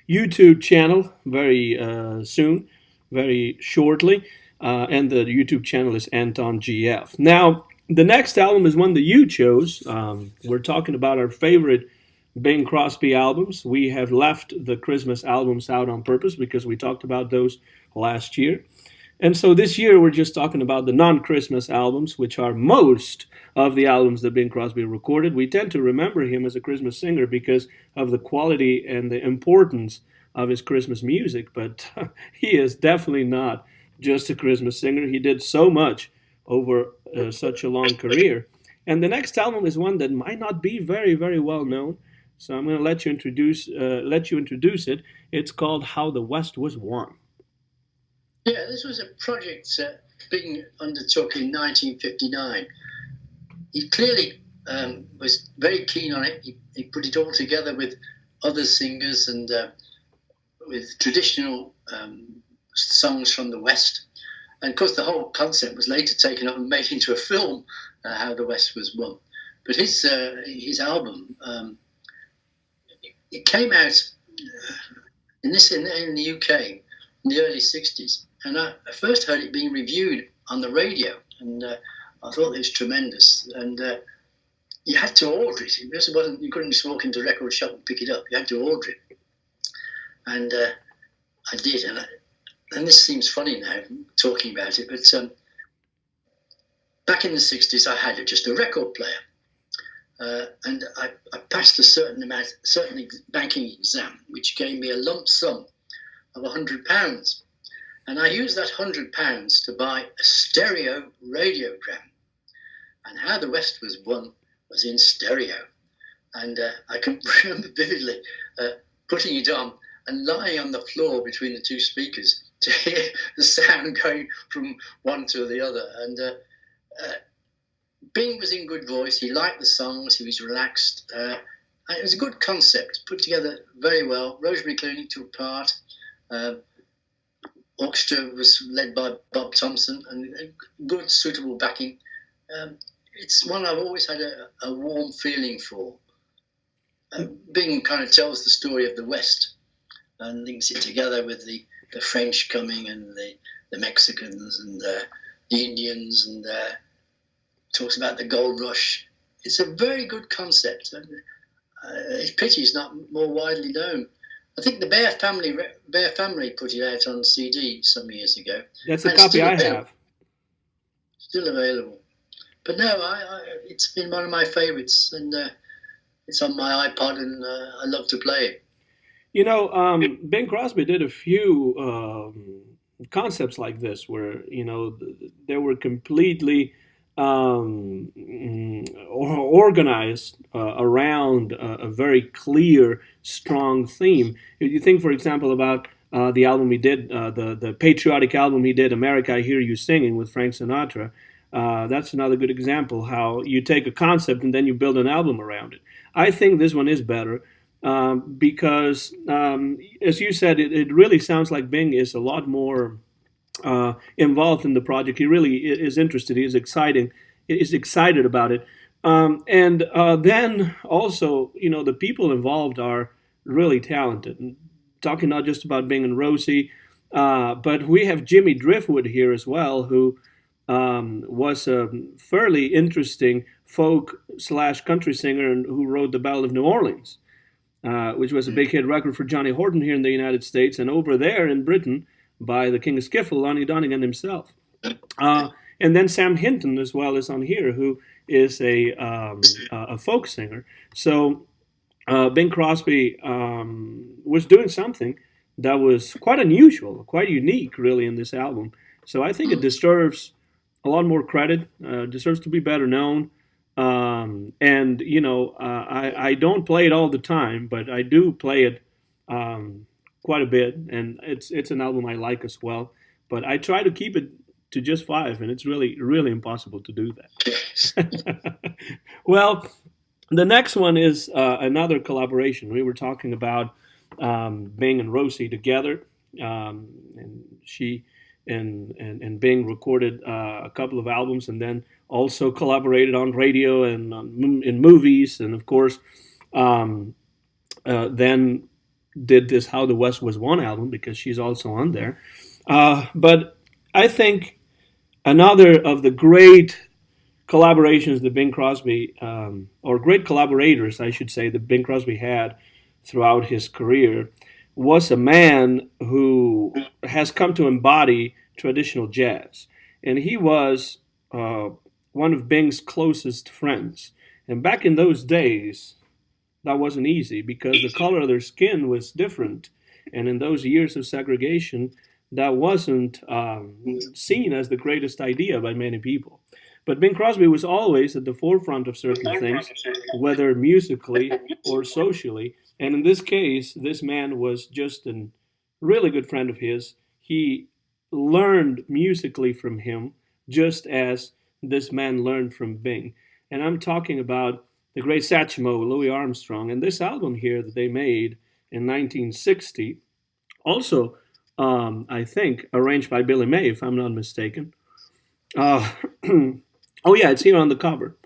YouTube channel very soon, very shortly. And the YouTube channel is Anton GF. Now, the next album is one that you chose. We're talking about our favorite Bing Crosby albums. We have left the Christmas albums out on purpose because we talked about those last year. And so this year we're just talking about the non-Christmas albums, which are most of the albums that Bing Crosby recorded. We tend to remember him as a Christmas singer because of the quality and the importance of his Christmas music, but he is definitely not just a Christmas singer. He did so much over such a long career. And the next album is one that might not be very, very well known. So I'm going to let you introduce it. It's called "How the West Was Won." Yeah, this was a project being undertook in 1959. He clearly was very keen on it. He put it all together with other singers and with traditional songs from the West. And of course, the whole concept was later taken up and made into a film, How the West Was Won. But his album, it came out in the UK in the early 60s. And I first heard it being reviewed on the radio, and I thought it was tremendous. And you had to order it. It just wasn't, you couldn't just walk into a record shop and pick it up. You had to order it. And I did. And this seems funny now, talking about it, but back in the 60s, I had just a record player. And I passed a certain banking exam, which gave me a lump sum of £100. And I used that £100 to buy a stereo radiogram. And How the West Was Won was in stereo. And I can remember vividly putting it on and lying on the floor between the two speakers to hear the sound going from one to the other. And Bing was in good voice. He liked the songs. He was relaxed. And it was a good concept, put together very well. Rosemary Clooney took part. Orchestra was led by Bob Thompson, and good, suitable backing. It's one I've always had a warm feeling for. Bing kind of tells the story of the West and links it together with the French coming and the Mexicans and the Indians, and talks about the gold rush. It's a very good concept. It's pity it's not more widely known. I think the Bear Family put it out on CD some years ago. That's the copy I have. Still available. But no, it's been one of my favourites, and it's on my iPod, and I love to play it. You know, Bing Crosby did a few concepts like this where, you know, they were completely organized around a very clear, strong theme. If you think, for example, about the album he did, the patriotic album he did, America, I Hear You Singing, with Frank Sinatra, that's another good example how you take a concept and then you build an album around it. I think this one is better because, as you said, it really sounds like Bing is a lot more involved in the project. He really is interested. He is excited about it. And then also, you know, the people involved are really talented. And talking not just about Bing and Rosie, but we have Jimmy Driftwood here as well, who was a fairly interesting folk/country singer and who wrote the Ballad of New Orleans, which was a big hit record for Johnny Horton here in the United States, and over there in Britain by the King of Skiffle, Lonnie Donegan himself. And then Sam Hinton as well is on here, who is a folk singer. So Bing Crosby was doing something that was quite unusual, quite unique, really, in this album. So I think it deserves a lot more credit, deserves to be better known. And, you know, I don't play it all the time, but I do play it quite a bit. And it's an album I like as well. But I try to keep it to just 5, and it's really, really impossible to do that. Well, the next one is another collaboration. We were talking about Bing and Rosie together, and she and Bing recorded a couple of albums, and then also collaborated on radio and in movies, and of course, then did this "How the West Was Won" album because she's also on there. But I think another of the great collaborations that Bing Crosby, or great collaborators, I should say, that Bing Crosby had throughout his career, was a man who has come to embody traditional jazz. And he was one of Bing's closest friends. And back in those days, that wasn't easy because the color of their skin was different. And in those years of segregation, that wasn't seen as the greatest idea by many people. But Bing Crosby was always at the forefront of certain things, whether musically or socially. And in this case, this man was just a really good friend of his. He learned musically from him, just as this man learned from Bing. And I'm talking about the great Satchmo, Louis Armstrong, and this album here that they made in 1960, also, I think, arranged by Billy May, if I'm not mistaken. Uh, oh, yeah, it's here on the cover,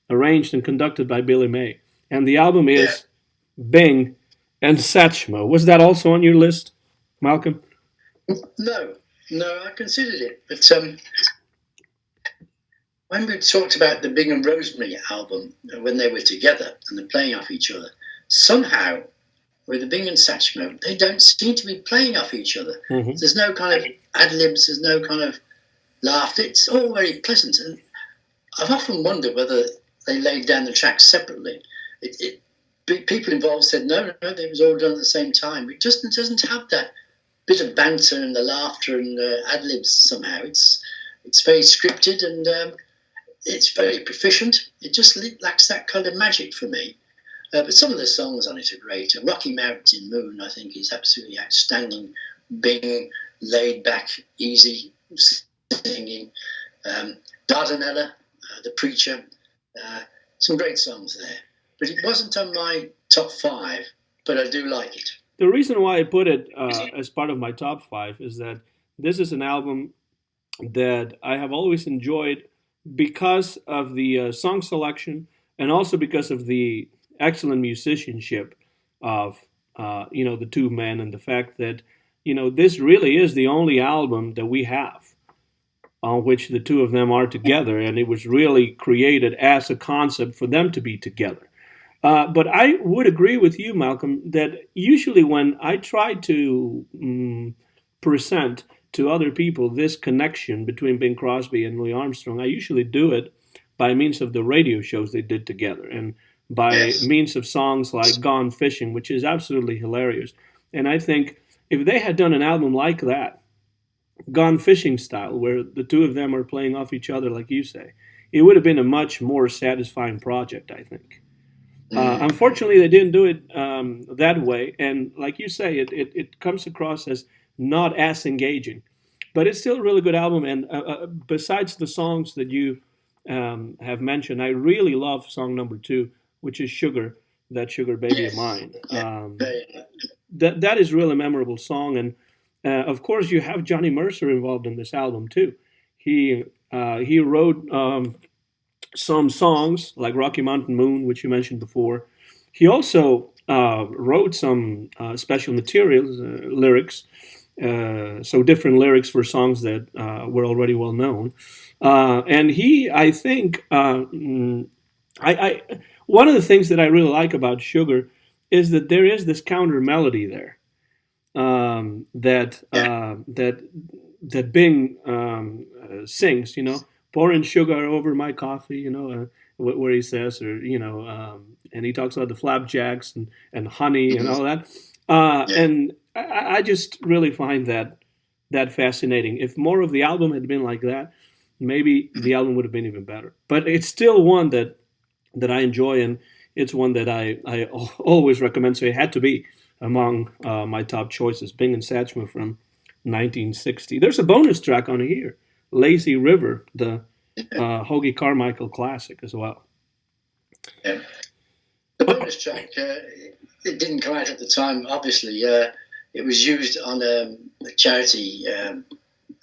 arranged and conducted by Billy May. And the album Yeah. is Bing and Satchmo. Was that also on your list, Malcolm? No, no, I considered it, but when we talked about the Bing and Rosemary album when they were together and they're playing off each other, somehow with the Bing and Satchmo, they don't seem to be playing off each other. Mm-hmm. There's no kind of ad libs, there's no kind of laughter. It's all very pleasant, and I've often wondered whether they laid down the tracks separately. People involved said no, they was all done at the same time. It just doesn't have that bit of banter and the laughter and ad libs somehow. It's very scripted and it's very proficient. It just lacks that kind of magic for me. But some of the songs on it are great. Rocky Mountain Moon, I think, is absolutely outstanding. Being laid back, easy singing. Dardanella, The Preacher, some great songs there. But it wasn't on my top 5, but I do like it. The reason why I put it as part of my top 5 is that this is an album that I have always enjoyed because of the song selection and also because of the excellent musicianship of the two men, and the fact that this really is the only album that we have on which the two of them are together, and it was really created as a concept for them to be together. But I would agree with you, Malcolm, that usually when I try to present to other people this connection between Bing Crosby and Louis Armstrong, I usually do it by means of the radio shows they did together and by means of songs like Gone Fishing, which is absolutely hilarious. And I think if they had done an album like that, Gone Fishing style, where the two of them are playing off each other, like you say, it would have been a much more satisfying project, I think. Unfortunately, they didn't do it that way, and like you say, it comes across as not as engaging. But it's still a really good album, and besides the songs that you have mentioned, I really love song number 2, which is Sugar, That Sugar Baby of Mine. That is really a memorable song, and of course you have Johnny Mercer involved in this album too. He wrote some songs like Rocky Mountain Moon, which you mentioned before. He also wrote some special materials, lyrics, so different lyrics for songs that were already well known. And he, I think, I one of the things that I really like about Sugar is that there is this counter melody there that Bing sings, pouring sugar over my coffee, where he says, and he talks about the flapjacks and honey and all that. And I just really find that fascinating. If more of the album had been like that, maybe the album would have been even better. But it's still one that I enjoy, and it's one that I always recommend. So it had to be among my top choices, Bing and Satchmo from 1960. There's a bonus track on here, Lazy River, the Hoagie Carmichael classic as well. Yeah. The bonus track, it didn't come out at the time, obviously. It was used on a charity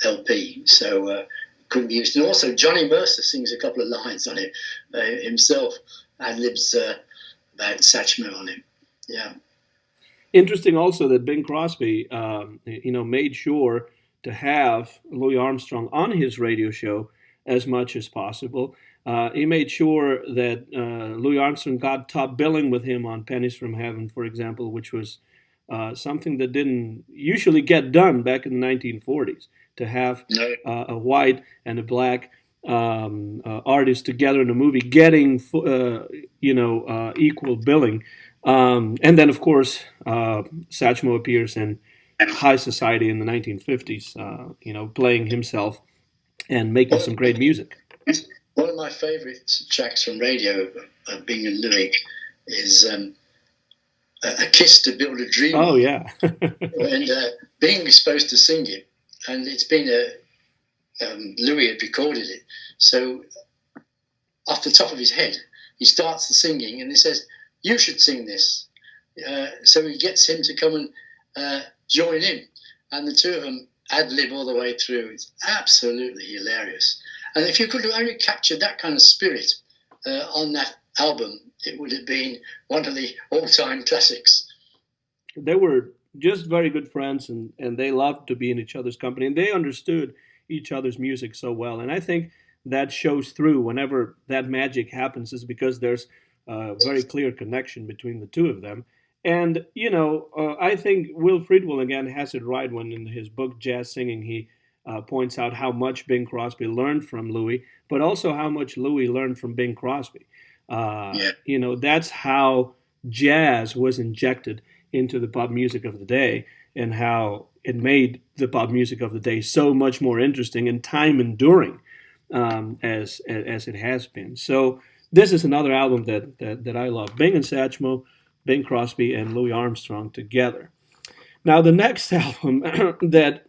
LP, so couldn't be used. And also, Johnny Mercer sings a couple of lines on it himself, and libs about Satchmo on it. Yeah. Interesting also that Bing Crosby, made sure to have Louis Armstrong on his radio show as much as possible. He made sure that Louis Armstrong got top billing with him on Pennies from Heaven, for example, which was something that didn't usually get done back in the 1940s, to have a white and a black artist together in a movie getting, equal billing. And then, of course, Satchmo appears in high society in the 1950s, playing himself and making some great music. One of my favourite tracks from radio of Bing and Louis is A Kiss to Build a Dream. Oh, yeah. And Bing is supposed to sing it, and it's been Louis had recorded it. So off the top of his head, he starts the singing, and he says, "You should sing this." So he gets him to come and join in, and the two of them ad-lib all the way through. It's absolutely hilarious. And if you could have only captured that kind of spirit on that album, it would have been one of the all-time classics. They were just very good friends, and they loved to be in each other's company, and they understood each other's music so well. And I think that shows through whenever that magic happens, is because there's a very clear connection between the two of them. And, I think Will Friedwell, again, has it right when in his book, Jazz Singing, he points out how much Bing Crosby learned from Louis, but also how much Louis learned from Bing Crosby. That's how jazz was injected into the pop music of the day, and how it made the pop music of the day so much more interesting and time enduring as it has been. So this is another album that I love. Bing and Satchmo, Bing Crosby, and Louis Armstrong together. Now the next album that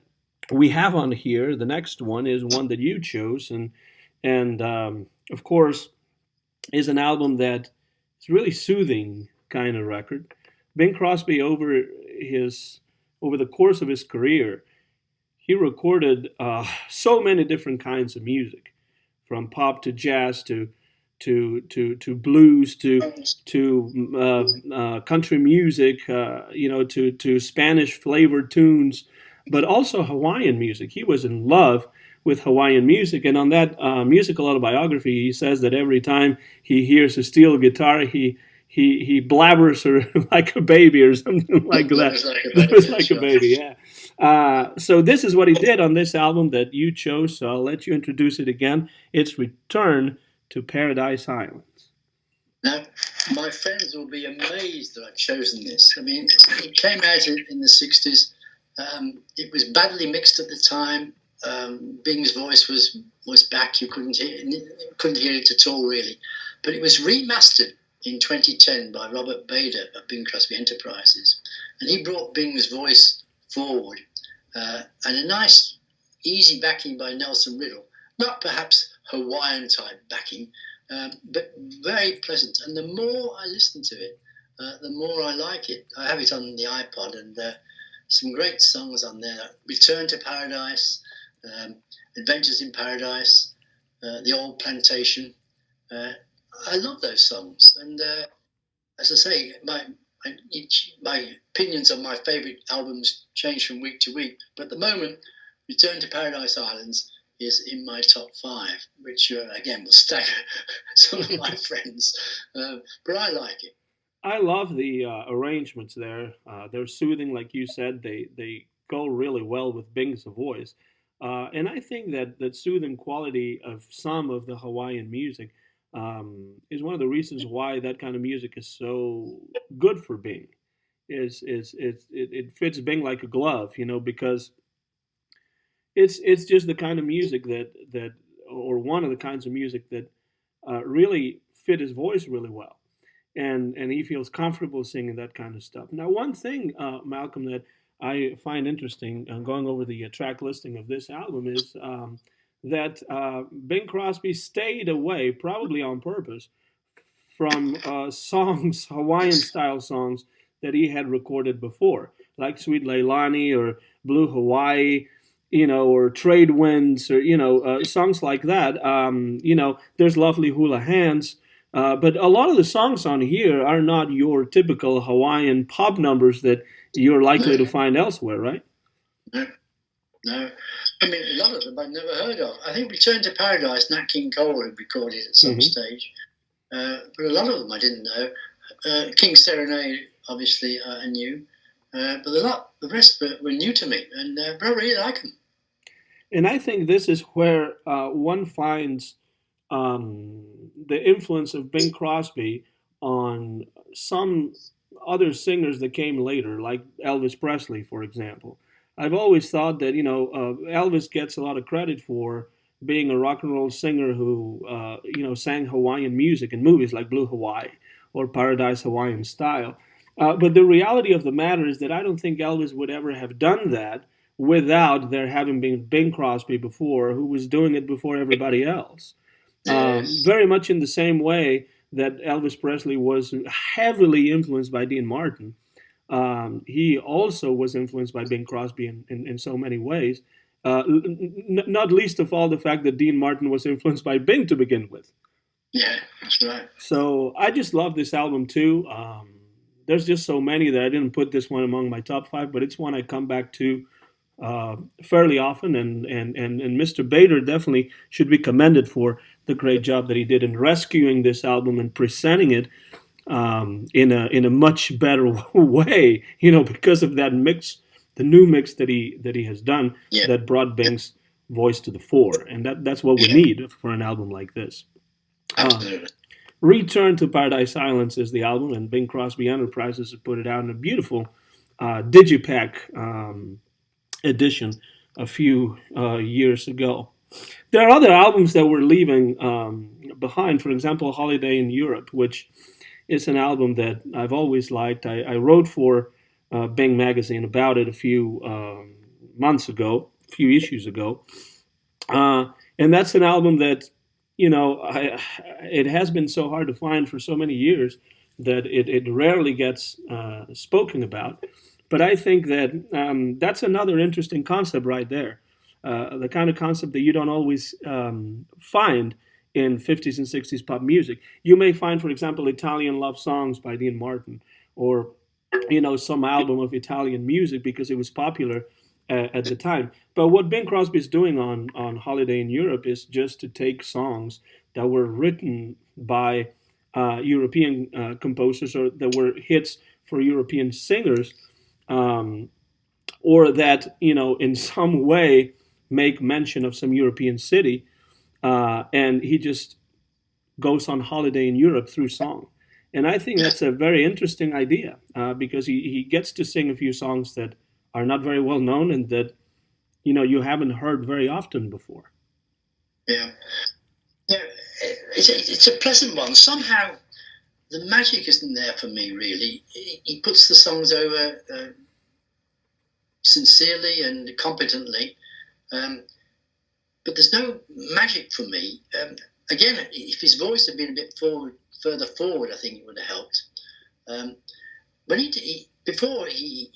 we have on here, the next one is one that you chose, and of course is an album that is really soothing kind of record. Bing Crosby, over the course of his career, he recorded so many different kinds of music, from pop to jazz to blues to country music, to Spanish flavored tunes, but also Hawaiian music. He was in love with Hawaiian music, and on that musical autobiography, he says that every time he hears a steel guitar, he blabbers her like a baby or something like that. Blabbers like a baby, yeah. So this is what he did on this album that you chose, so I'll let you introduce it again. It's Return to Paradise Islands. Now, my friends will be amazed that I've chosen this. I mean, it came out in the 60s. It was badly mixed at the time. Bing's voice was back. You couldn't hear it at all, really. But it was remastered in 2010 by Robert Bader of Bing Crosby Enterprises. And he brought Bing's voice forward. And a nice, easy backing by Nelson Riddle. Not perhaps Hawaiian-type backing, but very pleasant. And the more I listen to it, the more I like it. I have it on the iPod, and some great songs on there. Return to Paradise, Adventures in Paradise, The Old Plantation. I love those songs. And as I say, my opinions on my favourite albums change from week to week. But at the moment, Return to Paradise Islands is in my top 5, which again will stagger some of my friends. But I like it. I love the arrangements there. They're soothing, like you said. They go really well with Bing's voice. And I think that soothing quality of some of the Hawaiian music is one of the reasons why that kind of music is so good for Bing. It fits Bing like a glove, because it's just the kind of music that or one of the kinds of music that really fit his voice really well, and he feels comfortable singing that kind of stuff. Now, one thing, Malcolm, that I find interesting going over the track listing of this album is that Bing Crosby stayed away, probably on purpose, from songs, Hawaiian-style songs that he had recorded before, like Sweet Leilani or Blue Hawaii, or Trade Winds, or, songs like that. There's Lovely Hula Hands. But a lot of the songs on here are not your typical Hawaiian pop numbers that you're likely to find elsewhere, right? No. I mean, a lot of them I've never heard of. I think Return to Paradise, Nat King Cole had recorded at some stage. But a lot of them I didn't know. King's Serenade, obviously, I knew. But the rest were new to me, and I really like them. And I think this is where one finds the influence of Bing Crosby on some other singers that came later, like Elvis Presley, for example. I've always thought that Elvis gets a lot of credit for being a rock and roll singer who sang Hawaiian music in movies like Blue Hawaii or Paradise Hawaiian Style. But the reality of the matter is that I don't think Elvis would ever have done that without there having been Bing Crosby before, who was doing it before everybody else. Yes. Very much in the same way that Elvis Presley was heavily influenced by Dean Martin. He also was influenced by Bing Crosby in so many ways, not least of all the fact that Dean Martin was influenced by Bing to begin with. Yeah, that's right. So I just love this album too. There's just so many that I didn't put this one among my top five, but it's one I come back to fairly often, and Mr. Bader definitely should be commended for the great job that he did in rescuing this album and presenting it in a much better way, because of that mix, the new mix that he has done, Yeah. that brought Bing's voice to the fore, and that's what we need for an album like this. Absolutely. Return to Paradise Islands is the album, and Bing Crosby Enterprises has put it out in a beautiful digipack edition a few years ago. There are other albums that we're leaving behind. For example, Holiday in Europe, which is an album that I've always liked. I wrote for Bing Magazine about it a few months ago, a few issues ago. And that's an album that, it has been so hard to find for so many years that it rarely gets spoken about. But I think that that's another interesting concept right there. The kind of concept that you don't always find in 50s and 60s pop music. You may find, for example, Italian love songs by Dean Martin, or some album of Italian music because it was popular at the time. But what Bing Crosby is doing on Holiday in Europe is just to take songs that were written by European composers, or that were hits for European singers, or that in some way make mention of some European city, and he just goes on holiday in Europe through song. And I think that's a very interesting idea, because he gets to sing a few songs that are not very well known and that you haven't heard very often before. Yeah, yeah. It's a pleasant one. Somehow, the magic isn't there for me. Really, he puts the songs over sincerely and competently, but there's no magic for me. Again, if his voice had been a bit further forward, I think it would have helped. When before he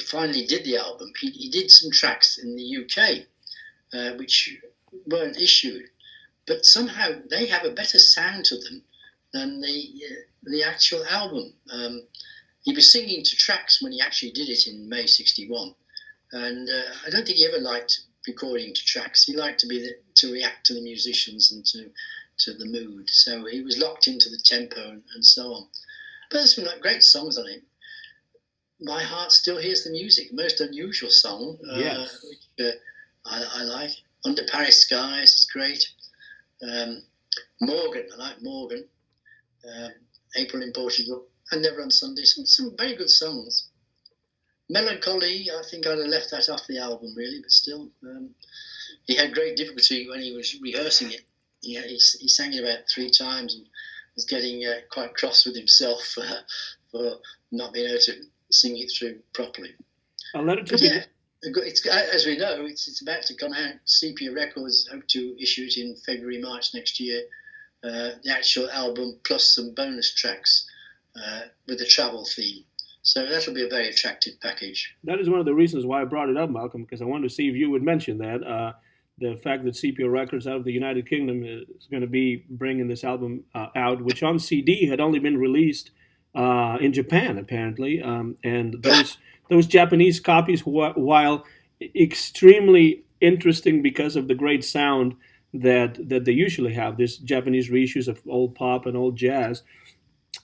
finally did the album, he did some tracks in the UK, which weren't issued, but somehow they have a better sound to them than the actual album. He was singing to tracks when he actually did it in May '61, and I don't think he ever liked recording to tracks. He liked to react to the musicians and to the mood. So he was locked into the tempo and so on. But there's some great songs on it. My Heart Still Hears the Music, most unusual song, Yes. which I like. Under Paris Skies is great. Morgan, I like Morgan. April in Portugal, and Never on Sunday. Some very good songs. Melancholy, I think I'd have left that off the album, really, but still. He had great difficulty when he was rehearsing it. He sang it about 3 times and was getting quite cross with himself for not being able to sing it through properly. A letter to But yeah, it's, as we know, it's about to come out. Sepia Records hope to issue it in February, March next year. The actual album plus some bonus tracks with a travel theme. So that'll be a very attractive package. That is one of the reasons why I brought it up, Malcolm, because I wanted to see if you would mention that. The fact that Sepia Records out of the United Kingdom is going to be bringing this album out, which on CD had only been released in Japan, apparently. And those Japanese copies, while extremely interesting because of the great sound that they usually have, this Japanese reissues of old pop and old jazz,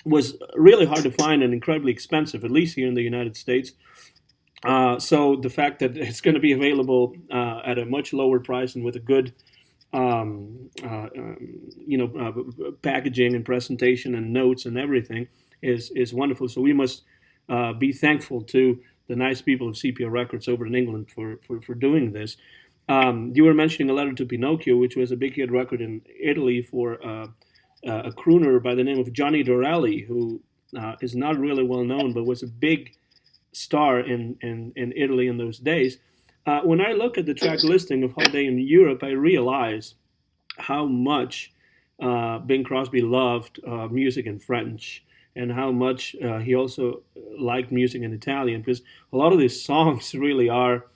was really hard to find and incredibly expensive, at least here in the United States. So the fact that it's going to be available at a much lower price and with a good, packaging and presentation and notes and everything is wonderful. So we must be thankful to the nice people of Sepia Records over in England for doing this. You were mentioning A Letter to Pinocchio, which was a big hit record in Italy for a crooner by the name of Johnny Dorelli, who is not really well known, but was a big star in Italy in those days. When I look at the track listing of Holiday in Europe, I realize how much Bing Crosby loved music in French, and how much he also liked music in Italian, because a lot of these songs really are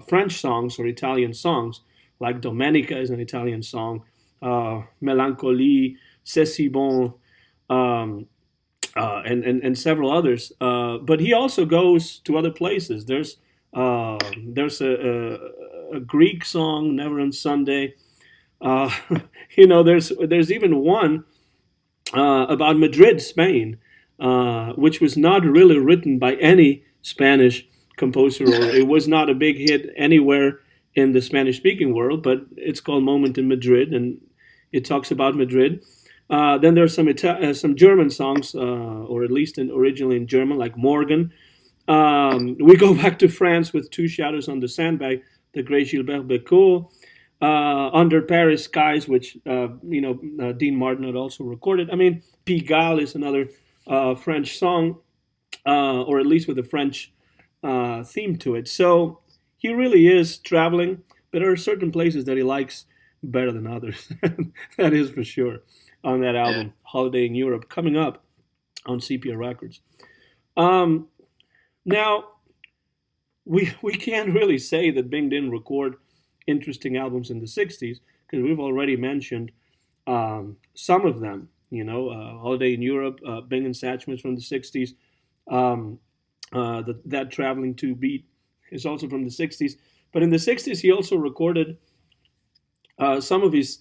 French songs or Italian songs, like Domenica is an Italian song, Mélancolie, C'est si bon, and several others. But he also goes to other places. There's a Greek song, Never on Sunday. There's even one about Madrid, Spain, which was not really written by any Spanish composer, or it was not a big hit anywhere in the Spanish-speaking world, but it's called Moment in Madrid, and it talks about Madrid. Then there's some German songs, or at least originally in German, like Morgan. We go back to France with Two Shadows on the Sandbag, the great Gilbert Bécaud. Under Paris Skies, which Dean Martin had also recorded. I mean, Pigalle is another French song, or at least with a French theme to it. So he really is traveling, but there are certain places that he likes better than others. That is for sure on that album, Holiday in Europe, coming up on Sepia Records. Now, we can't really say that Bing didn't record interesting albums in the 60s, because we've already mentioned some of them. Holiday in Europe, Bing and Satchmo from the 60s. That Traveling 2 beat is also from the 60s. But in the 60s, he also recorded some of his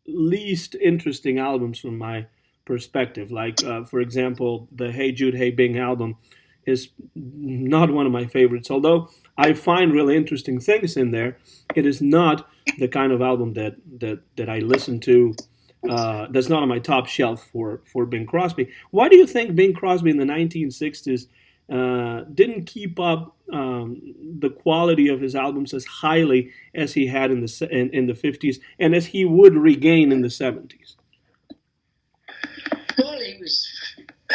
least interesting albums from my perspective. Like, for example, the Hey Jude, Hey Bing album is not one of my favorites. Although I find really interesting things in there, it is not the kind of album that I listen to. That's not on my top shelf for Bing Crosby. Why do you think Bing Crosby in the 1960s didn't keep up the quality of his albums as highly as he had in the 50s, and as he would regain in the 70s? Well,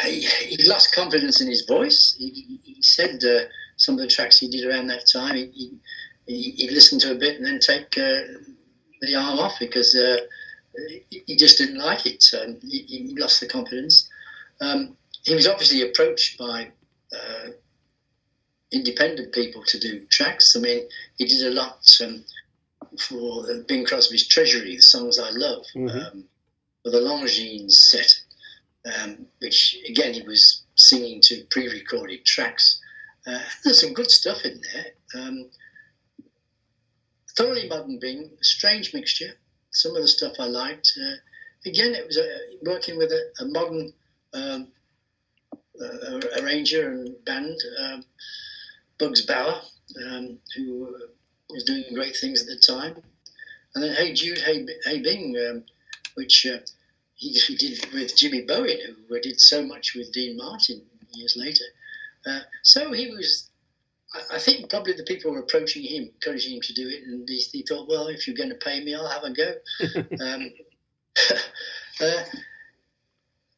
he lost confidence in his voice. He said some of the tracks he did around that time, he listened to a bit and then take the arm off, because he just didn't like it. He lost the confidence. He was obviously approached by independent people to do tracks. I mean, he did a lot for Bing Crosby's Treasury, the songs I love, for the Longines set, which again he was singing to pre-recorded tracks. There's some good stuff in there. Thoroughly modern Bing, a strange mixture. Some of the stuff I liked. Again, it was working with a modern arranger and band, Bugs Bauer, who was doing great things at the time. And then Hey Jude, Hey Bing, which he did with Jimmy Bowen, who did so much with Dean Martin years later. So he was, I think probably the people were approaching him, encouraging him to do it, and he thought, well, if you're going to pay me, I'll have a go.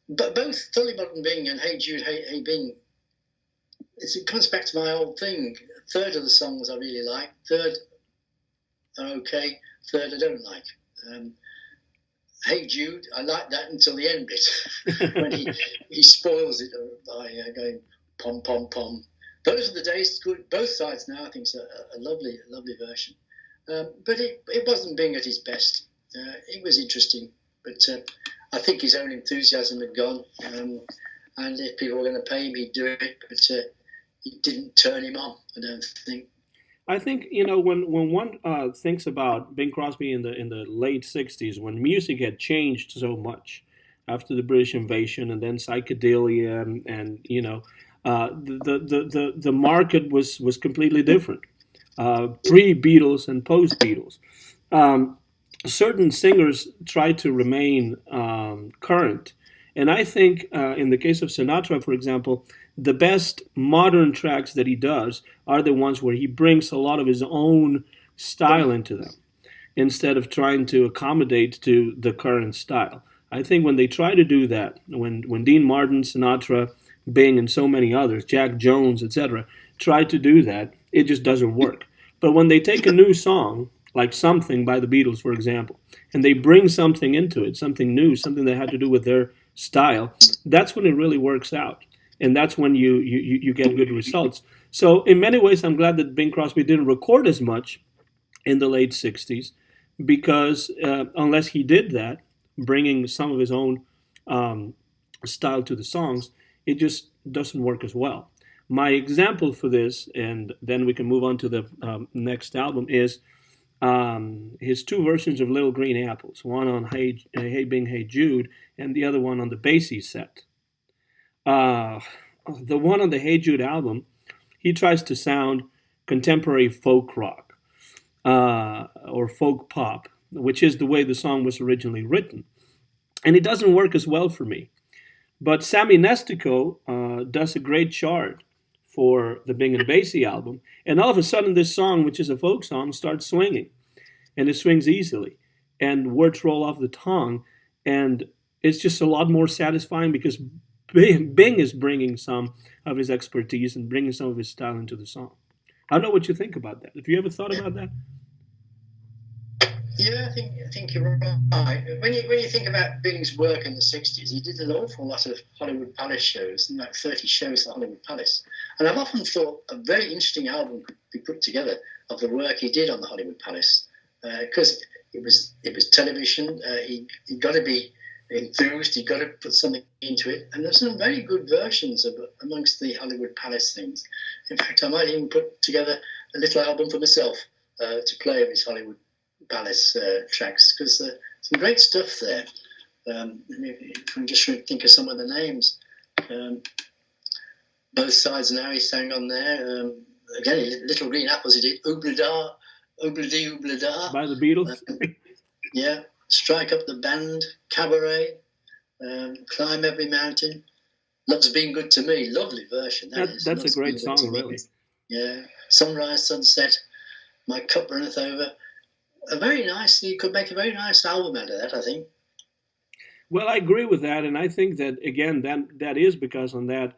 But both Thoroughly Modern Bing and Hey Jude, Hey Bing, it comes back to my old thing. A third of the songs I really like, third are okay, third I don't like. Hey Jude, I like that until the end bit, when he spoils it by going pom pom pom. Those are the days. Good. Both sides now, I think, it's a lovely version. But it wasn't Bing at his best. It was interesting, but I think his own enthusiasm had gone. And if people were going to pay him, he'd do it. But it didn't turn him on, I don't think. I think, when one thinks about Bing Crosby in the late 60s, when music had changed so much after the British invasion, and then psychedelia, and the market was completely different, pre-Beatles and post-Beatles. Certain singers tried to remain current, And I think in the case of Sinatra, for example, the best modern tracks that he does are the ones where he brings a lot of his own style into them instead of trying to accommodate to the current style. I think when they try to do that, when Dean Martin, Sinatra, Bing, and so many others, Jack Jones, etc., try to do that, it just doesn't work. But when they take a new song, like Something by the Beatles, for example, and they bring something into it, something new, something that had to do with their style, that's when it really works out. And that's when you get good results. So, in many ways, I'm glad that Bing Crosby didn't record as much in the late 60s because unless he did that, bringing some of his own um, style to the songs, it just doesn't work as well. My example for this, and then we can move on to the next album, is his two versions of Little Green Apples, one on Hey Bing, Hey Jude, and the other one on the Basie set. Uh, the one on the Hey Jude album, he tries to sound contemporary folk rock or folk pop, which is the way the song was originally written. And it doesn't work as well for me. But Sammy Nestico does a great chart for the Bing and Basie album. And all of a sudden, this song, which is a folk song, starts swinging. And it swings easily. And words roll off the tongue. And it's just a lot more satisfying because Bing is bringing some of his expertise and bringing some of his style into the song. I don't know what you think about that. Have you ever thought about that? Yeah, I think you're right. When you think about Bing's work in the '60s, he did an awful lot of Hollywood Palace shows, like 30 shows at Hollywood Palace. And I've often thought a very interesting album could be put together of the work he did on the Hollywood Palace, because it was television. He got to be enthused. He got to put something into it. And there's some very good versions of amongst the Hollywood Palace things. In fact, I might even put together a little album for myself to play of his Hollywood Palace tracks, because some great if we can just think of some of the names. Both Sides Now he sang on there. Again, Little Green Apples he did. Oobla-da, Oobla-dee, Oobla-da. By the Beatles? Yeah. Strike Up the Band, Cabaret, Climb Every Mountain. Love's Been Good to Me. Lovely version. That's a great song, really. Yeah. Sunrise, Sunset, My Cup Runneth Over. You could make a very nice album out of that, I think. Well, I agree with that, and I think that again, that is because on that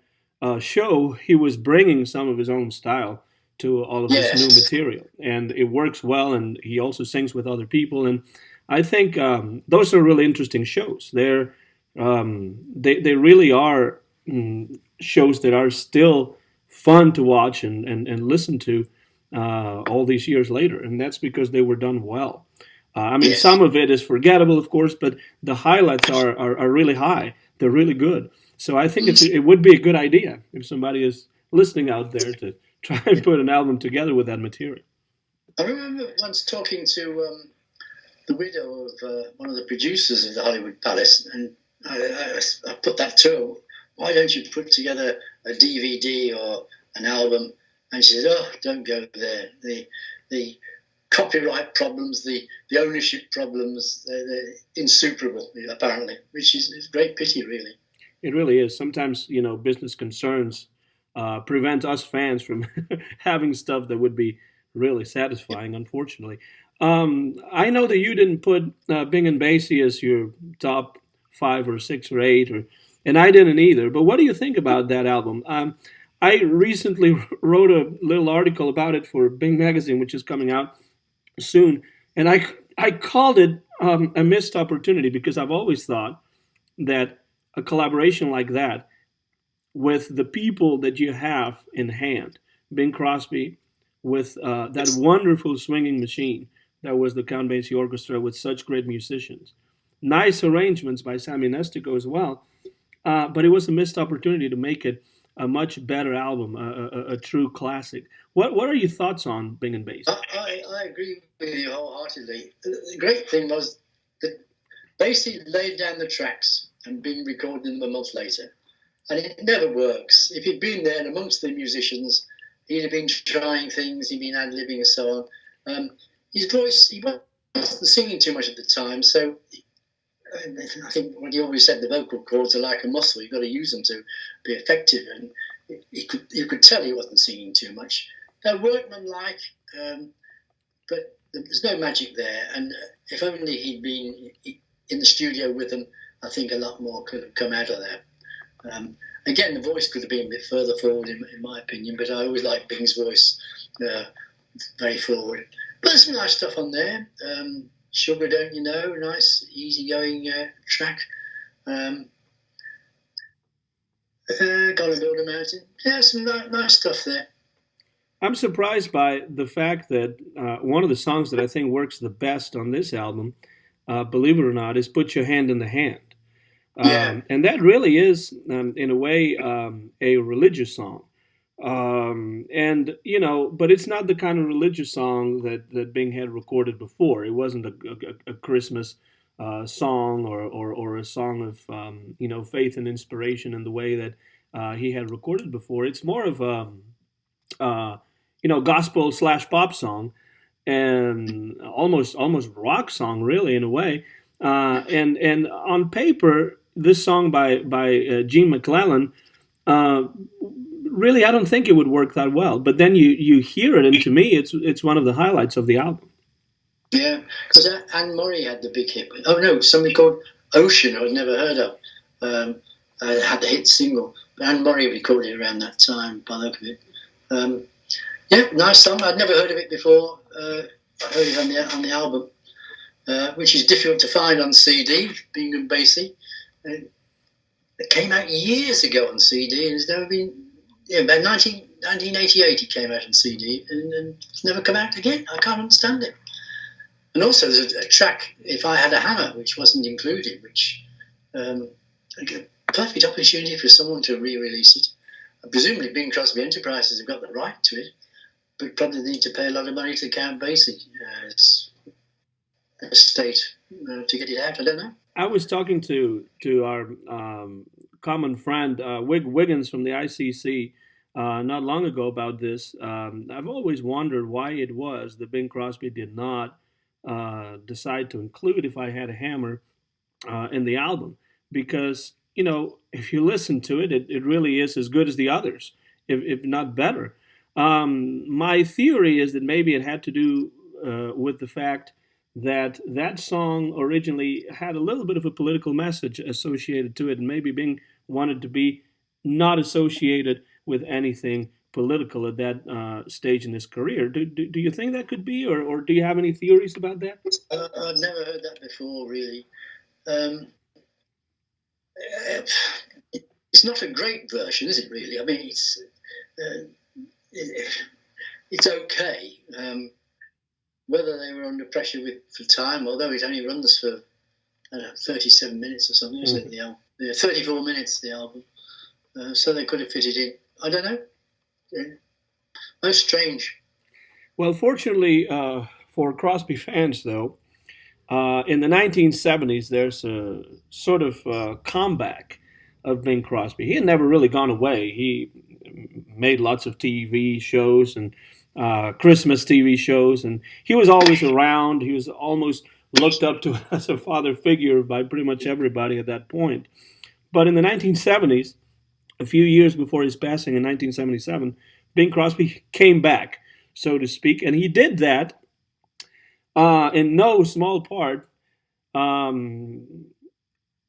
show he was bringing some of his own style to all of this new material, and it works well. And he also sings with other people, and I think those are really interesting shows. They really are shows that are still fun to watch and listen to. All these years later, and that's because they were done well. Some of it is forgettable, of course, but the highlights are really high. They're really good. So I think it would be a good idea if somebody is listening out there to try and put an album together with that material. I remember once talking to the widow of one of the producers of the Hollywood Palace, and I put that to her. Why don't you put together a DVD or an album? And she said, "Oh, don't go there. The copyright problems, the ownership problems, they're insuperable, apparently," which is a great pity, really. It really is. Sometimes, business concerns prevent us fans from having stuff that would be really satisfying, unfortunately. I know that you didn't put Bing and Basie as your top 5 or 6 or 8, and I didn't either. But what do you think about that album? I recently wrote a little article about it for Bing Magazine, which is coming out soon, and I called it a missed opportunity because I've always thought that a collaboration like that with the people that you have in hand, Bing Crosby, with that wonderful swinging machine that was the Count Basie Orchestra with such great musicians, nice arrangements by Sammy Nestico as well, but it was a missed opportunity to make it a much better album, a true classic. What are your thoughts on Bing and Basie? I agree with you wholeheartedly. The great thing was that Basie laid down the tracks and Bing recorded them a month later. And it never works. If he'd been there and amongst the musicians, he'd have been trying things, he'd been ad-libbing and so on. His voice, he wasn't singing too much at the time, so I think what he always said, the vocal cords are like a muscle. You've got to use them to be effective. And you could tell he wasn't singing too much. They're workmanlike, but there's no magic there. And if only he'd been in the studio with them, I think a lot more could have come out of that. Again, the voice could have been a bit further forward, in my opinion, but I always liked Bing's voice very forward. But there's some nice stuff on there. Sugar, Don't You Know, nice, easygoing track. Gotta Build a Mountain. Yeah, some nice stuff there. I'm surprised by the fact that one of the songs that I think works the best on this album, believe it or not, is Put Your Hand in the Hand. And that really is, in a way, a religious song. And, you know, but it's not the kind of religious song that Bing had recorded before. It wasn't a Christmas song or a song of, you know, faith and inspiration in the way that he had recorded before. It's more of a, you know, gospel / pop song and almost rock song, really, in a way. And on paper, this song by Gene MacLellan, really, I don't think it would work that well. But then you hear it, and to me, it's one of the highlights of the album. Yeah, because Anne Murray had the big hit. Oh no, somebody called Ocean I'd never heard of. Had the hit single. But Anne Murray recorded it around that time, by the look of it. Yeah, nice song. I'd never heard of it before. I heard it on the album, which is difficult to find on CD, being in Basie. It came out years ago on CD, and it's never been. Yeah, about 1988 it came out on CD, and it's never come out again. I can't understand it. And also, there's a track, If I Had a Hammer, which wasn't included, which a perfect opportunity for someone to re-release it. Presumably, Bing Crosby Enterprises have got the right to it, but probably need to pay a lot of money to Count Basie estate to get it out. I don't know. I was talking to our common friend Wiggins from the ICC not long ago about this. I've always wondered why it was that Bing Crosby did not decide to include If I Had a Hammer in the album, because, you know, if you listen to it, it really is as good as the others, if not better. My theory is that maybe it had to do with the fact that song originally had a little bit of a political message associated to it, and maybe Bing wanted to be not associated with anything political at that stage in his career. Do you think that could be, or do you have any theories about that? I've never heard that before, really. It's not a great version, is it, really? I mean, it's okay. Whether they were under pressure for time, although it only runs for 37 minutes or something, isn't it? The album, 34 minutes, the album. So they could have fitted in. I don't know. Most strange. Well, fortunately for Crosby fans, though, in the 1970s, there's a sort of comeback of Bing Crosby. He had never really gone away. He made lots of TV shows and Christmas TV shows, and he was always around. He was almost looked up to as a father figure by pretty much everybody at that point. But in the 1970s, a few years before his passing in 1977, Bing Crosby came back, so to speak, and he did that in no small part on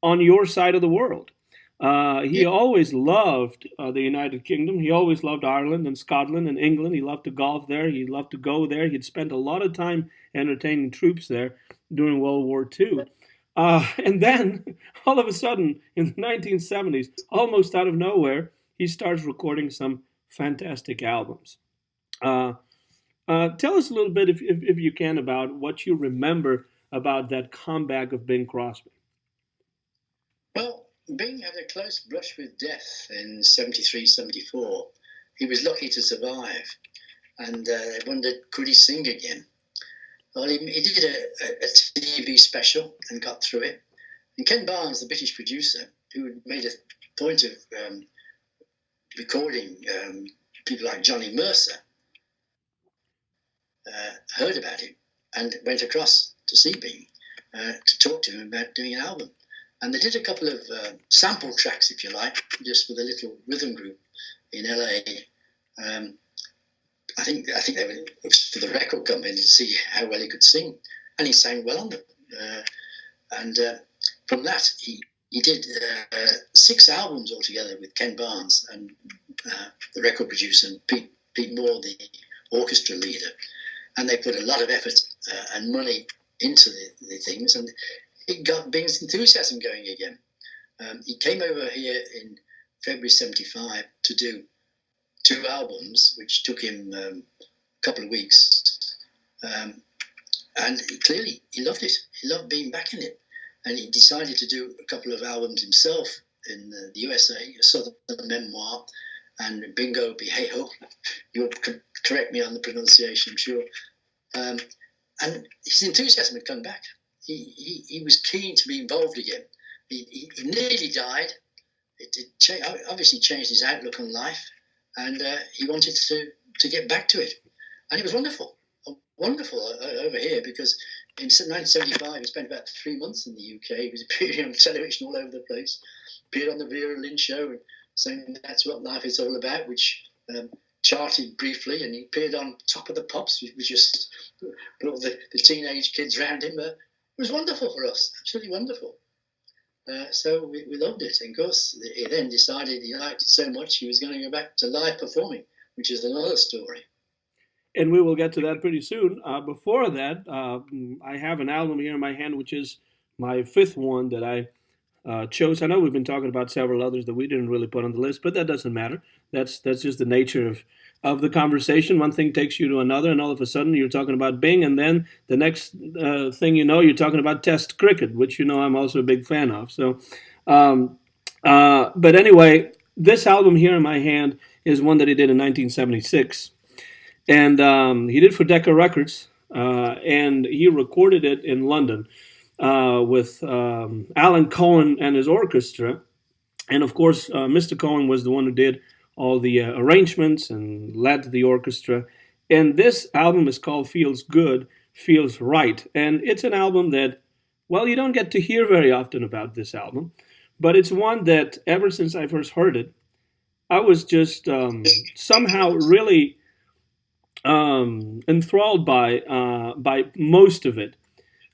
your side of the world. He always loved the United Kingdom. He always loved Ireland and Scotland and England. He loved to golf there. He loved to go there. He'd spent a lot of time entertaining troops there during World War II. And then, all of a sudden, in the 1970s, almost out of nowhere, he starts recording some fantastic albums. Tell us a little bit, if you can, about what you remember about that comeback of Bing Crosby. Well, Bing had a close brush with death in 73, 74. He was lucky to survive, and they wondered, could he sing again? Well, he did a TV special and got through it. And Ken Barnes, the British producer, who made a point of recording people like Johnny Mercer, heard about it and went across to see Bing. to talk to him about doing an album. And they did a couple of sample tracks, if you like, just with a little rhythm group in LA. I think they were for the record company to see how well he could sing, and he sang well on them. And from that, he did 6 albums altogether with Ken Barnes and the record producer, and Pete Moore, the orchestra leader. And they put a lot of effort and money into the things, and it got Bing's enthusiasm going again. He came over here in February '75 to do 2 albums, which took him a couple of weeks. And clearly, he loved it. He loved being back in it. And he decided to do a couple of albums himself in the USA, a Southern Memoir, and Bingo Beheo. You'll correct me on the pronunciation, I'm sure. And his enthusiasm had come back. He was keen to be involved again. He nearly died. It obviously changed his outlook on life, and he wanted to get back to it. And it was wonderful over here, because in 1975 he spent about 3 months in the UK. He was appearing on television all over the place, appeared on the Vera Lynn show and saying That's What Life Is All About, which charted briefly, and he appeared on Top of the Pops, which was just put all the teenage kids around him. It was wonderful for us, absolutely wonderful. So we loved it. And of course, he then decided he liked it so much he was going to go back to live performing, which is another story. And we will get to that pretty soon. Before that, I have an album here in my hand, which is my 5th one that I chose. I know we've been talking about several others that we didn't really put on the list, but that doesn't matter. That's just the nature of the conversation. One thing takes you to another, and all of a sudden you're talking about Bing, and then the next thing you know, you're talking about Test cricket, which I'm also a big fan of. So, but anyway, this album here in my hand is one that he did in 1976. And he did for Decca Records, and he recorded it in London with Alan Cohen and his orchestra. And of course, Mr. Cohen was the one who did all the arrangements and led the orchestra. And this album is called Feels Good, Feels Right. And it's an album that, well, you don't get to hear very often about this album, but it's one that ever since I first heard it, I was just somehow really enthralled by most of it.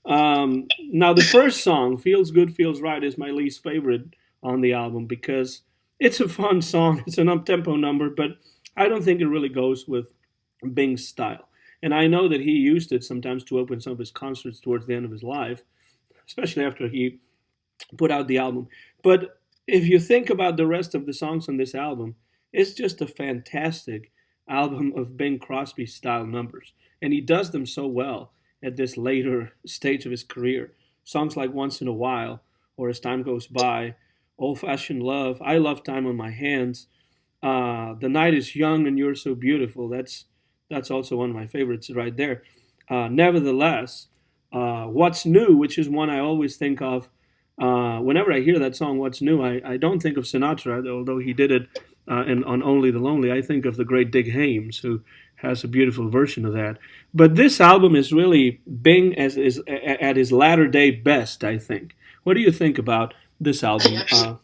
Now, the first song, Feels Good, Feels Right, is my least favorite on the album because it's a fun song. It's an up-tempo number, but I don't think it really goes with Bing's style. And I know that he used it sometimes to open some of his concerts towards the end of his life, especially after he put out the album. But if you think about the rest of the songs on this album, it's just a fantastic album of Bing Crosby style numbers, and he does them so well at this later stage of his career. Songs like Once in a While, or As Time Goes By, Old Fashioned Love, I Love Time on My Hands, The Night Is Young and You're So Beautiful. That's also one of my favorites right there. Nevertheless, What's New, which is one I always think of whenever I hear that song, What's New, I don't think of Sinatra, although he did it and on Only the Lonely. I think of the great Dick Haymes, who has a beautiful version of that. But this album is really Bing at his latter day best, I think. What do you think about this album?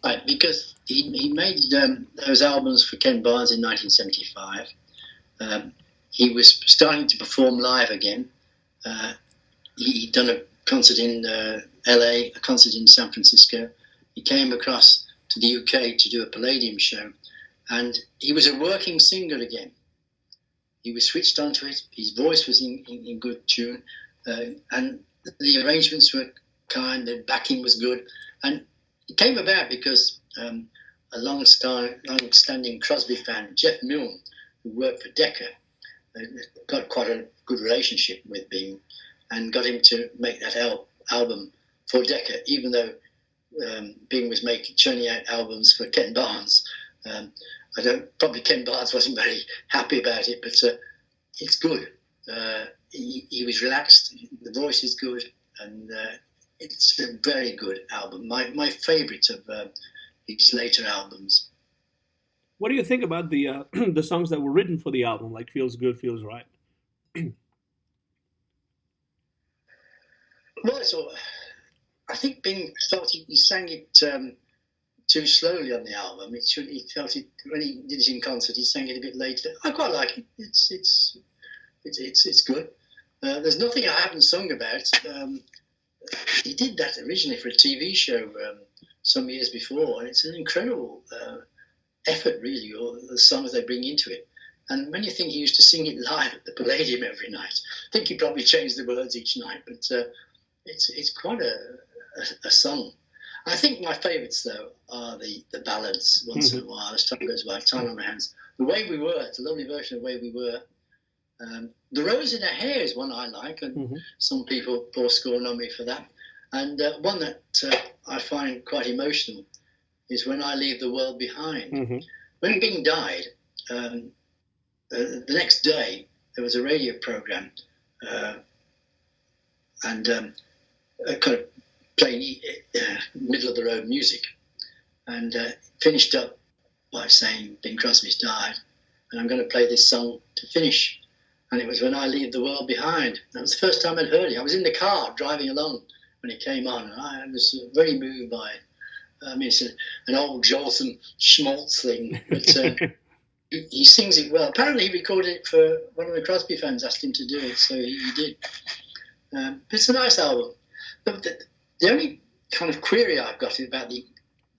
Right, because he made those albums for Ken Barnes in 1975. He was starting to perform live again. He'd done a concert in LA, a concert in San Francisco. He came across to the UK to do a Palladium show. And he was a working singer again. He was switched onto it. His voice was in good tune. And the arrangements were kind. The backing was good. And it came about because a long-standing Crosby fan, Jeff Milne, who worked for Decca, got quite a good relationship with Bing and got him to make that album for Decca, even though Bing was churning out albums for Ken Barnes. Probably Ken Barnes wasn't very happy about it, but it's good. He was relaxed. The voice is good, and it's a very good album. My favourite of his later albums. What do you think about the the songs that were written for the album, like Feels Good, Feels Right? Well, so I think Bing felt he sang it too slowly on the album. He felt it when he did it in concert. He sang it a bit later. I quite like it. It's good. There's nothing I haven't sung about. He did that originally for a TV show some years before, and it's an incredible effort, really, or the songs they bring into it. And when you think he used to sing it live at the Palladium every night, I think he probably changed the words each night, but it's quite a song. I think my favourites, though, are the ballads, Once in a While, As Time Goes By, Time on My Hands. The Way We Were, it's a lovely version of The Way We Were. The Rose in Her Hair is one I like, and some people pour scorn on me for that. And one that I find quite emotional is When I Leave the World Behind. When Bing died, the next day there was a radio program and kind of playing middle of the road music, and finished up by saying Bing Crosby's died, and I'm going to play this song to finish. And it was When I Leave the World Behind. That was the first time I'd heard it. I was in the car driving along when it came on, and I was very moved by it. I mean, it's an old Jolson Schmaltz thing, but he sings it well. Apparently he recorded it for one of the Crosby fans, asked him to do it, so he did. It's a nice album. But the only kind of query I've got about the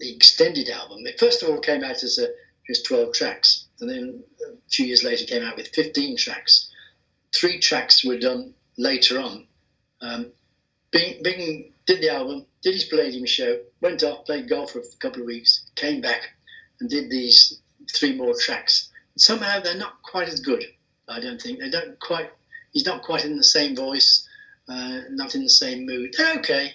extended album, it first of all came out as just 12 tracks, and then a few years later came out with 15 tracks. 3 tracks were done later on. Bing did the album, did his Palladium show, went off, played golf for a couple of weeks, came back and did these 3 more tracks. Somehow they're not quite as good, I don't think. He's not quite in the same voice, not in the same mood. They're okay,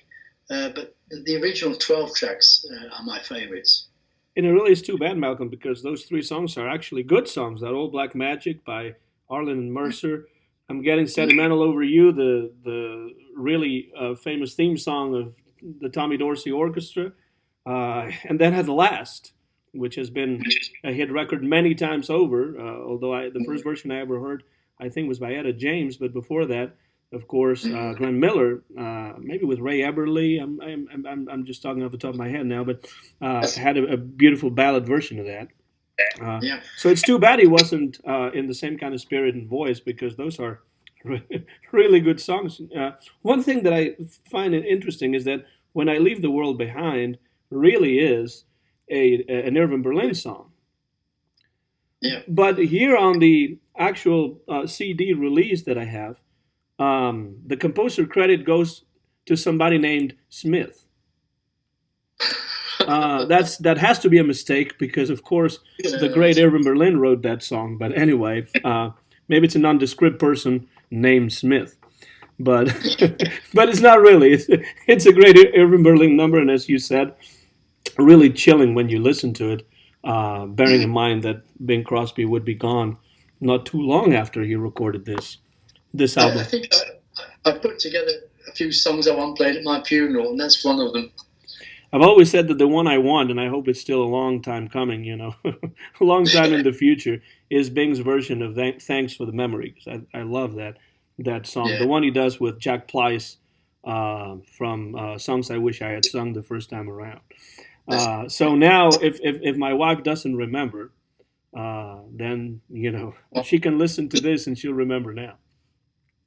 but the original 12 tracks are my favourites. And it really is too bad, Malcolm, because those 3 songs are actually good songs. That Old Black Magic by Arlen and Mercer, I'm Getting Sentimental Over You, the really famous theme song of the Tommy Dorsey Orchestra, and then At Last, which has been a hit record many times over, although the first version I ever heard, I think, was by Etta James, but before that, of course, Glenn Miller, maybe with Ray Eberle, I'm just talking off the top of my head now, but had a beautiful ballad version of that. So it's too bad he wasn't in the same kind of spirit and voice, because those are really good songs. One thing that I find interesting is that When I Leave the World Behind really is an Irving Berlin song. Yeah. But here on the actual CD release that I have, the composer credit goes to somebody named Smith. That has to be a mistake, because of course the great Irving Berlin wrote that song. But anyway, maybe it's a nondescript person named Smith, but but it's not really. It's a great Irving Berlin number, and as you said, really chilling when you listen to it. Bearing in mind that Bing Crosby would be gone not too long after he recorded this album. I think I put together a few songs I want played at my funeral, and that's one of them. I've always said that the one I want, and I hope it's still a long time coming, a long time in the future, is Bing's version of Thanks for the Memory, because I love that song. Yeah. The one he does with Jack Pleiss from Songs I Wish I Had Sung the first time around. So now, if my wife doesn't remember, then, she can listen to this and she'll remember now.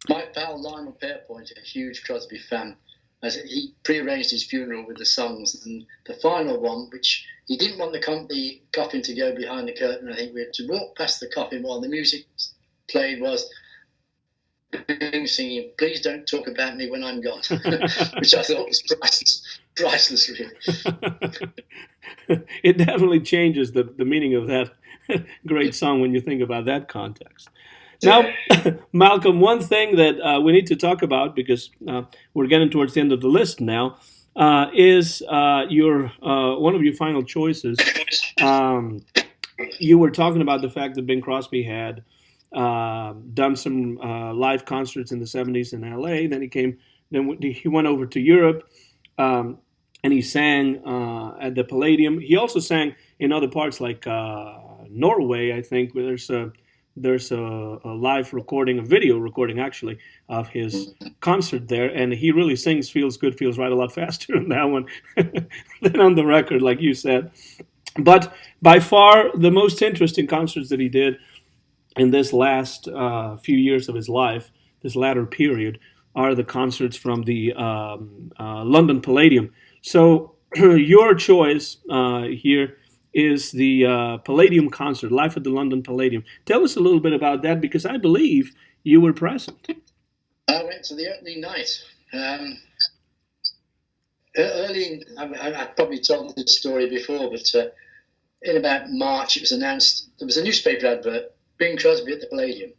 My pal Lionel Pearpoint, a huge Crosby fan, he prearranged his funeral with the songs, and the final one, which he didn't want the coffin to go behind the curtain, I think we had to walk past the coffin while the music played, was Bing singing "Please Don't Talk About Me When I'm Gone," which I thought was priceless really. It definitely changes the meaning of that great song when you think about that context. Now, Malcolm, one thing that we need to talk about, because we're getting towards the end of the list now, is your one of your final choices. You were talking about the fact that Bing Crosby had done some live concerts in the 70s in LA. Then he went over to Europe, and he sang at the Palladium. He also sang in other parts like Norway, I think, where there's a live recording, a video recording actually, of his concert there, and he really sings "Feels Good, Feels Right" a lot faster in that one than on the record, like you said. But by far the most interesting concerts that he did in this last few years of his life, this latter period, are the concerts from the London Palladium. So your choice here is the Palladium Concert, live at the London Palladium. Tell us a little bit about that, because I believe you were present. I went to the opening night. Early, I've probably told this story before, but in about March it was announced, there was a newspaper advert, Bing Crosby at the Palladium.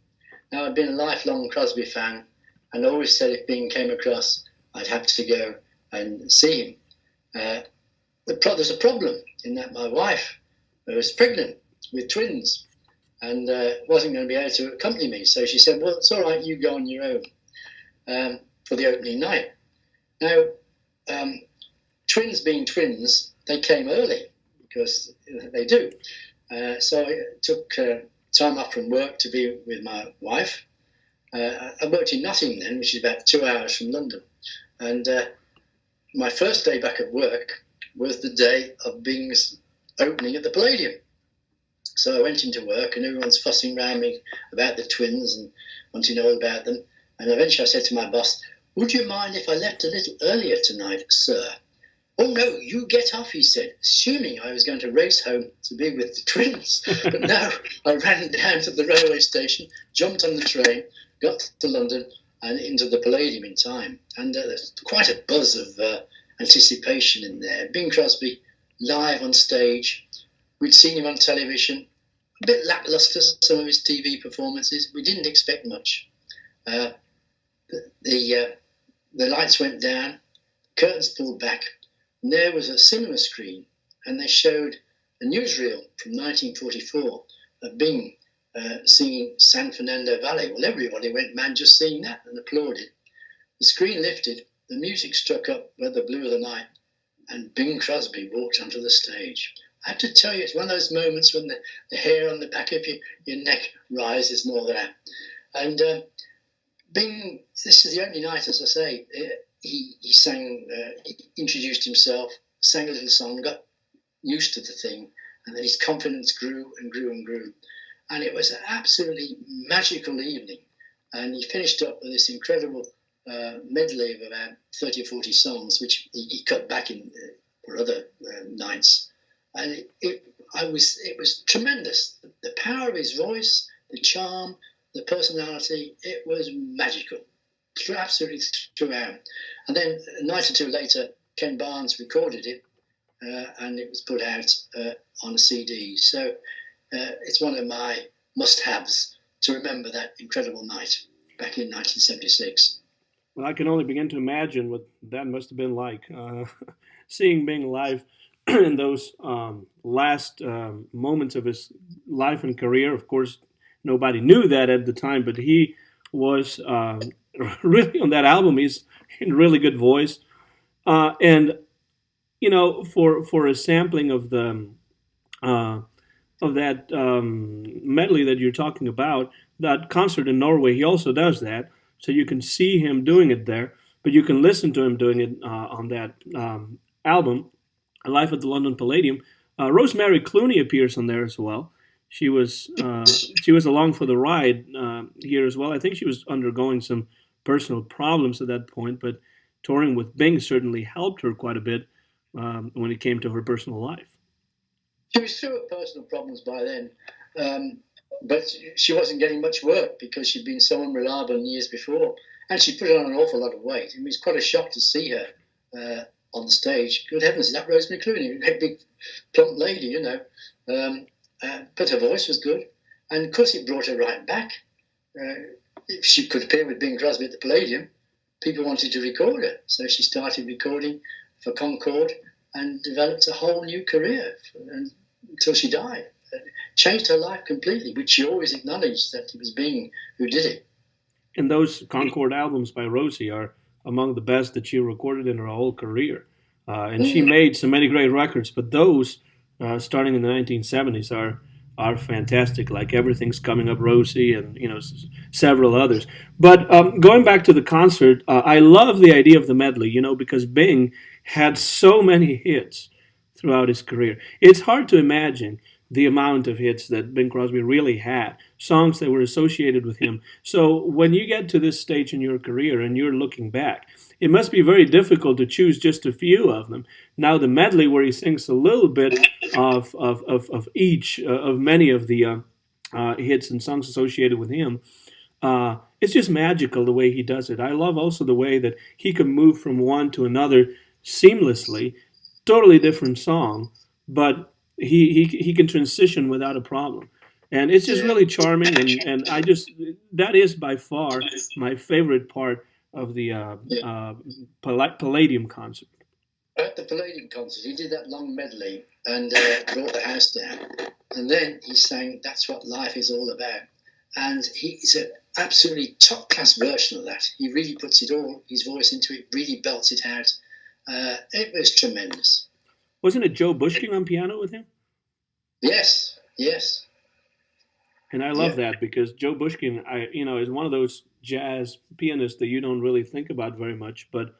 Now, I've been a lifelong Crosby fan, and I always said if Bing came across, I'd have to go and see him. There's a problem in that my wife was pregnant with twins and wasn't going to be able to accompany me. So she said, well, it's all right, you go on your own for the opening night. Now, twins being twins, they came early because they do. So I took time off from work to be with my wife. I worked in Nottingham then, which is about 2 hours from London. And my first day back at work was the day of Bing's opening at the Palladium. So I went into work and everyone's fussing around me about the twins and wanting to know all about them. And eventually I said to my boss, would you mind if I left a little earlier tonight, sir? Oh, no, you get off, he said, assuming I was going to race home to be with the twins. But no, I ran down to the railway station, jumped on the train, got to London and into the Palladium in time. And there's quite a buzz of anticipation in there. Bing Crosby live on stage. We'd seen him on television. A bit lackluster, some of his TV performances. We didn't expect much. The lights went down, curtains pulled back, and there was a cinema screen, and they showed a newsreel from 1944 of Bing singing San Fernando Valley. Well, everybody went mad just seeing that and applauded. The screen lifted, the music struck up by the blue of the night, and Bing Crosby walked onto the stage. I have to tell you, it's one of those moments when the hair on the back of your neck rises more than that. And Bing, this is the only night, as I say, he sang, he introduced himself, sang a little song, got used to the thing, and then his confidence grew and grew and grew. And it was an absolutely magical evening. And he finished up with this incredible medley of about 30 or 40 songs, which he cut back in for other nights. And it was tremendous. The power of his voice, the charm, the personality, it was magical, absolutely throughout. And then a night or two later, Ken Barnes recorded it, and it was put out on a CD. So it's one of my must-haves to remember that incredible night back in 1976. Well, I can only begin to imagine what that must have been like, seeing Bing live in those last moments of his life and career. Of course, nobody knew that at the time, but he was really on that album. He's in really good voice, and you know, for a sampling of the of that medley that you're talking about, that concert in Norway, he also does that. So you can see him doing it there, but you can listen to him doing it on that album, Live at the London Palladium. Rosemary Clooney appears on there as well. She was along for the ride here as well. I think she was undergoing some personal problems at that point, but touring with Bing certainly helped her quite a bit when it came to her personal life. She was through her personal problems by then, but she wasn't getting much work because she'd been so unreliable in years before, and she put on an awful lot of weight. It was quite a shock to see her on the stage. Good heavens, is that Rosemary Clooney? A big, plump lady, you know. But her voice was good, and of course it brought her right back. If she could appear with Bing Crosby at the Palladium, people wanted to record her, so she started recording for Concord and developed a whole new career until she died. It changed her life completely, which she always acknowledged that it was Bing who did it. And those Concord albums by Rosie are among the best that she recorded in her whole career. And she made so many great records, but those, starting in the 1970s, are fantastic, like Everything's Coming Up Rosie and several others. But going back to the concert, I love the idea of the medley, because Bing had so many hits throughout his career. It's hard to imagine the amount of hits that Bing Crosby really had, songs that were associated with him. So when you get to this stage in your career and you're looking back, it must be very difficult to choose just a few of them. Now the medley, where he sings a little bit of each of many of the hits and songs associated with him, it's just magical the way he does it. I love also the way that he can move from one to another seamlessly. Totally different song, but he can transition without a problem. And it's just really charming, and that is by far my favorite part of the Palladium concert. At the Palladium concert, he did that long medley and brought the house down. And then he sang "That's What Life Is All About." And it's an absolutely top-class version of that. He really puts his voice into it, really belts it out. It was tremendous. Wasn't it Joe Bushkin on piano with him? Yes. And I love that, because Joe Bushkin, is one of those jazz pianists that you don't really think about very much. But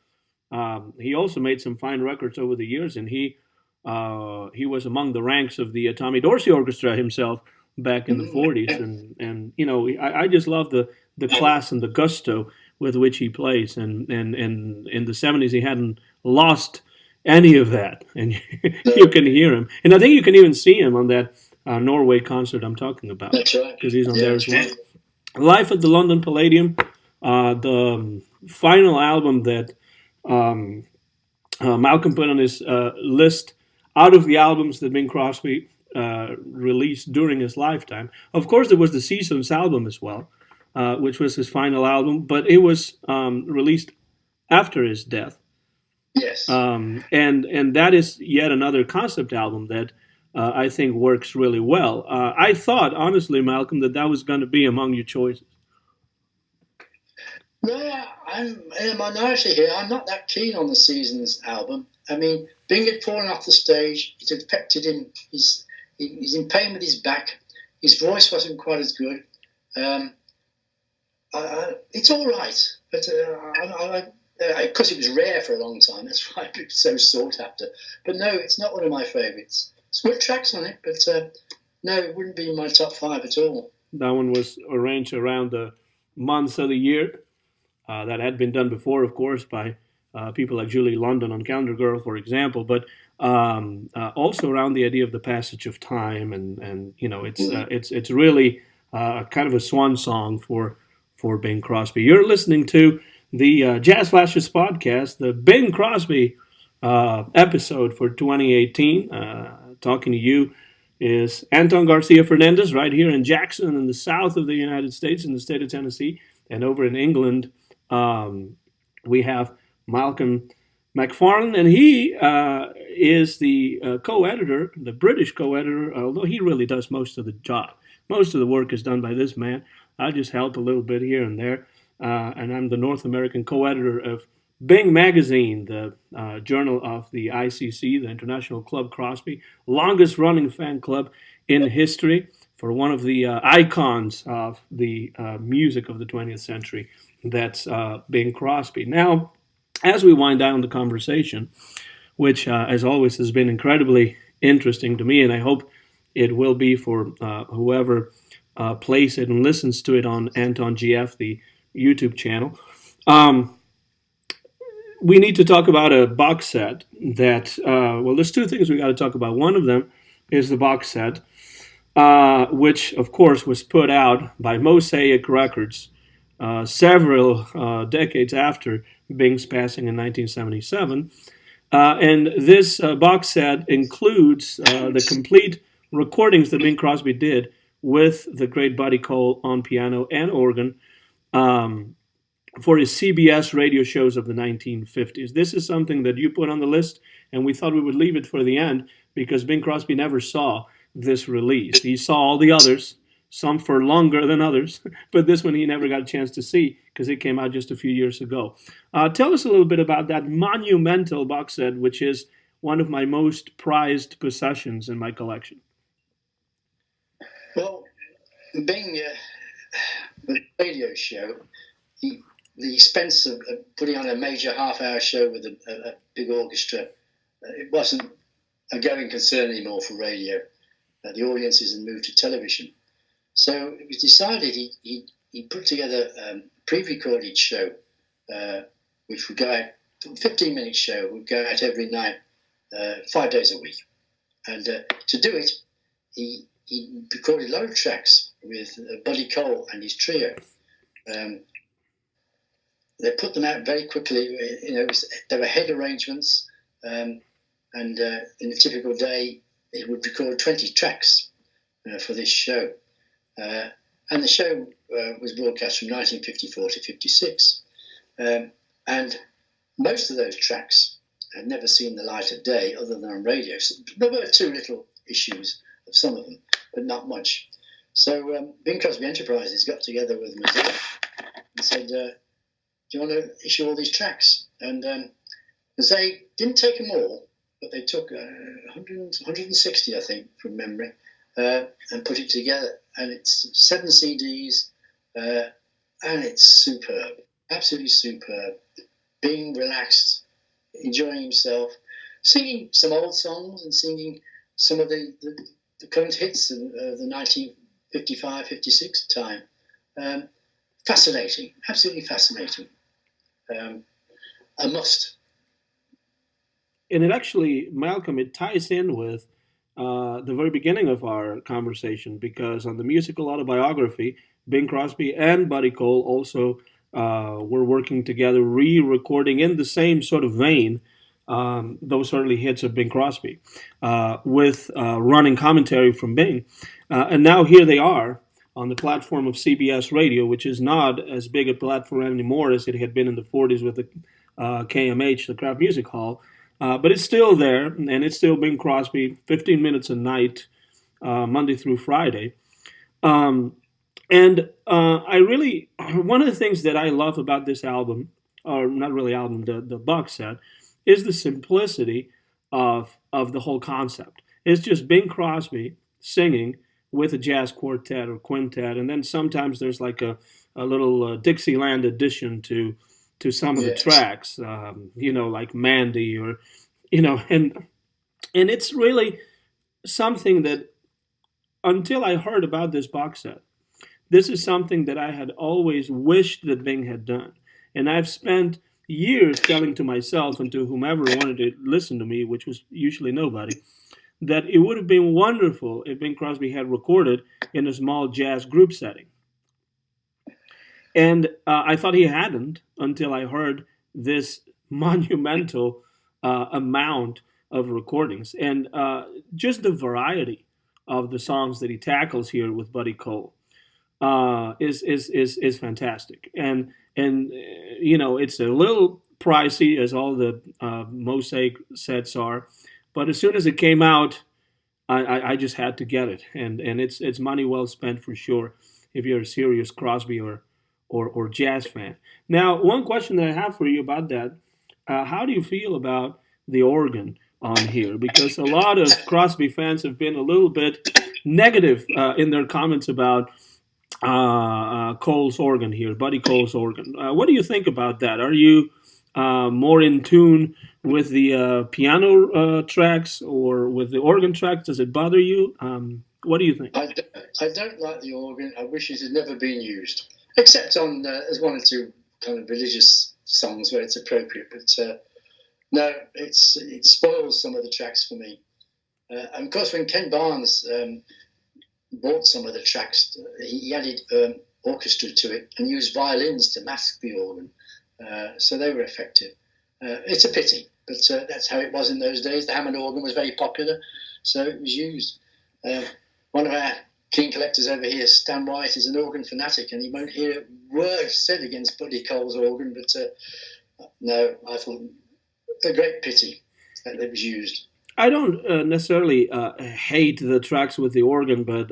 he also made some fine records over the years, and he was among the ranks of the Tommy Dorsey Orchestra himself back in the 40s. And I just love the class and the gusto with which he plays. And in the 70s, he hadn't lost any of that, and you can hear him, and I think you can even see him on that Norway concert I'm talking about. That's right, because he's on there as well. Live at the London Palladium, the final album that Malcolm put on his list out of the albums that Bing Crosby released during his lifetime. Of course, there was the Seasons album as well, which was his final album, but it was released after his death. Yes. And that is yet another concept album that I think works really well. I thought, honestly, Malcolm, that was going to be among your choices. No, I'm in a minority here. I'm not that keen on the Seasons album. I mean, Bing had fallen off the stage. It had affected him. He's in pain with his back. His voice wasn't quite as good. It's all right, but because it was rare for a long time, that's why it was so sought after. But no, it's not one of my favourites. It's good tracks on it, but no, it wouldn't be in my top 5 at all. That one was arranged around the months of the year. That had been done before, of course, by people like Julie London on Calendar Girl, for example, but also around the idea of the passage of time, and it's really kind of a swan song for Bing Crosby. You're listening to the Jazz Flashes podcast, the Bing Crosby episode for 2018. Talking to you is Anton Garcia-Fernandez right here in Jackson in the south of the United States, in the state of Tennessee. And over in England, we have Malcolm Macfarlane, and he is the co-editor, the British co-editor, although he really does most of the job. Most of the work is done by this man. I just help a little bit here and there. And I'm the North American co-editor of Bing Magazine, the journal of the ICC, the International Club Crosby, longest running fan club in history, for one of the icons of the music of the 20th century. That's Bing Crosby. Now, as we wind down the conversation, which as always has been incredibly interesting to me, and I hope it will be for whoever plays it and listens to it on Anton GF, the YouTube channel. We need to talk about a box set that, there's two things we got to talk about. One of them is the box set, which, of course, was put out by Mosaic Records several decades after Bing's passing in 1977. And this box set includes the complete recordings that Bing Crosby did with the great Buddy Cole on piano and organ for his CBS radio shows of the 1950s. This is something that you put on the list, and we thought we would leave it for the end because Bing Crosby never saw this release. He saw all the others, some for longer than others, but this one he never got a chance to see because it came out just a few years ago. Tell us a little bit about that monumental box set, which is one of my most prized possessions in my collection. Well, being the radio show, the expense of putting on a major half-hour show with a big orchestra, it wasn't a going concern anymore for radio. The audiences had moved to television. So it was decided he put together a pre-recorded show, which would go out, a 15-minute show, would go out every night, 5 days a week. And to do it, he recorded a lot of tracks with Buddy Cole and his trio. They put them out very quickly. There were head arrangements, and in a typical day, he would record 20 tracks for this show. And the show was broadcast from 1954 to 56. And most of those tracks had never seen the light of day other than on radio. So there were two little issues of some of them, but not much. So Bing Crosby Enterprises got together with Mozilla and said, do you want to issue all these tracks? And they didn't take them all, but they took 160, I think, from memory, and put it together. And it's 7 CDs, and it's superb, absolutely superb. Being relaxed, enjoying himself, singing some old songs and singing some of the current hits of the 1955, 56 time. Fascinating, absolutely fascinating. A must. And it actually, Malcolm, it ties in with the very beginning of our conversation, because on the musical autobiography, Bing Crosby and Buddy Cole also were working together, re-recording in the same sort of vein those early hits of Bing Crosby, with running commentary from Bing. And now here they are on the platform of CBS Radio, which is not as big a platform anymore as it had been in the 40s with the KMH, the Kraft Music Hall. But it's still there, and it's still Bing Crosby, 15 minutes a night, Monday through Friday. And I really, one of the things that I love about this album, or not really album, the box set, is the simplicity of the whole concept. It's just Bing Crosby singing with a jazz quartet or quintet, and then sometimes there's like a little Dixieland addition to some of the tracks, like Mandy, or, and it's really something that, until I heard about this box set, this is something that I had always wished that Bing had done. And I've spent years telling to myself and to whomever wanted to listen to me, which was usually nobody, that it would have been wonderful if Bing Crosby had recorded in a small jazz group setting. And I thought he hadn't until I heard this monumental amount of recordings. And just the variety of the songs that he tackles here with Buddy Cole is fantastic. And it's a little pricey, as all the Mosaic sets are. But as soon as it came out, I just had to get it. And it's money well spent for sure, if you're a serious Crosby or jazz fan. Now, one question that I have for you about that, how do you feel about the organ on here? Because a lot of Crosby fans have been a little bit negative in their comments about Cole's organ here, Buddy Cole's organ. What do you think about that? Are you more in tune with the piano tracks or with the organ tracks? Does it bother you? What do you think? I don't like the organ. I wish it had never been used, except on as one or two kind of religious songs where it's appropriate. But no, it spoils some of the tracks for me. And of course, when Ken Barnes bought some of the tracks, he added orchestra to it and used violins to mask the organ. So they were effective. It's a pity, but that's how it was in those days. The Hammond organ was very popular, so it was used. One of our keen collectors over here, Stan White, is an organ fanatic, and he won't hear a word said against Buddy Cole's organ, but no, I thought a great pity that it was used. I don't necessarily hate the tracks with the organ, but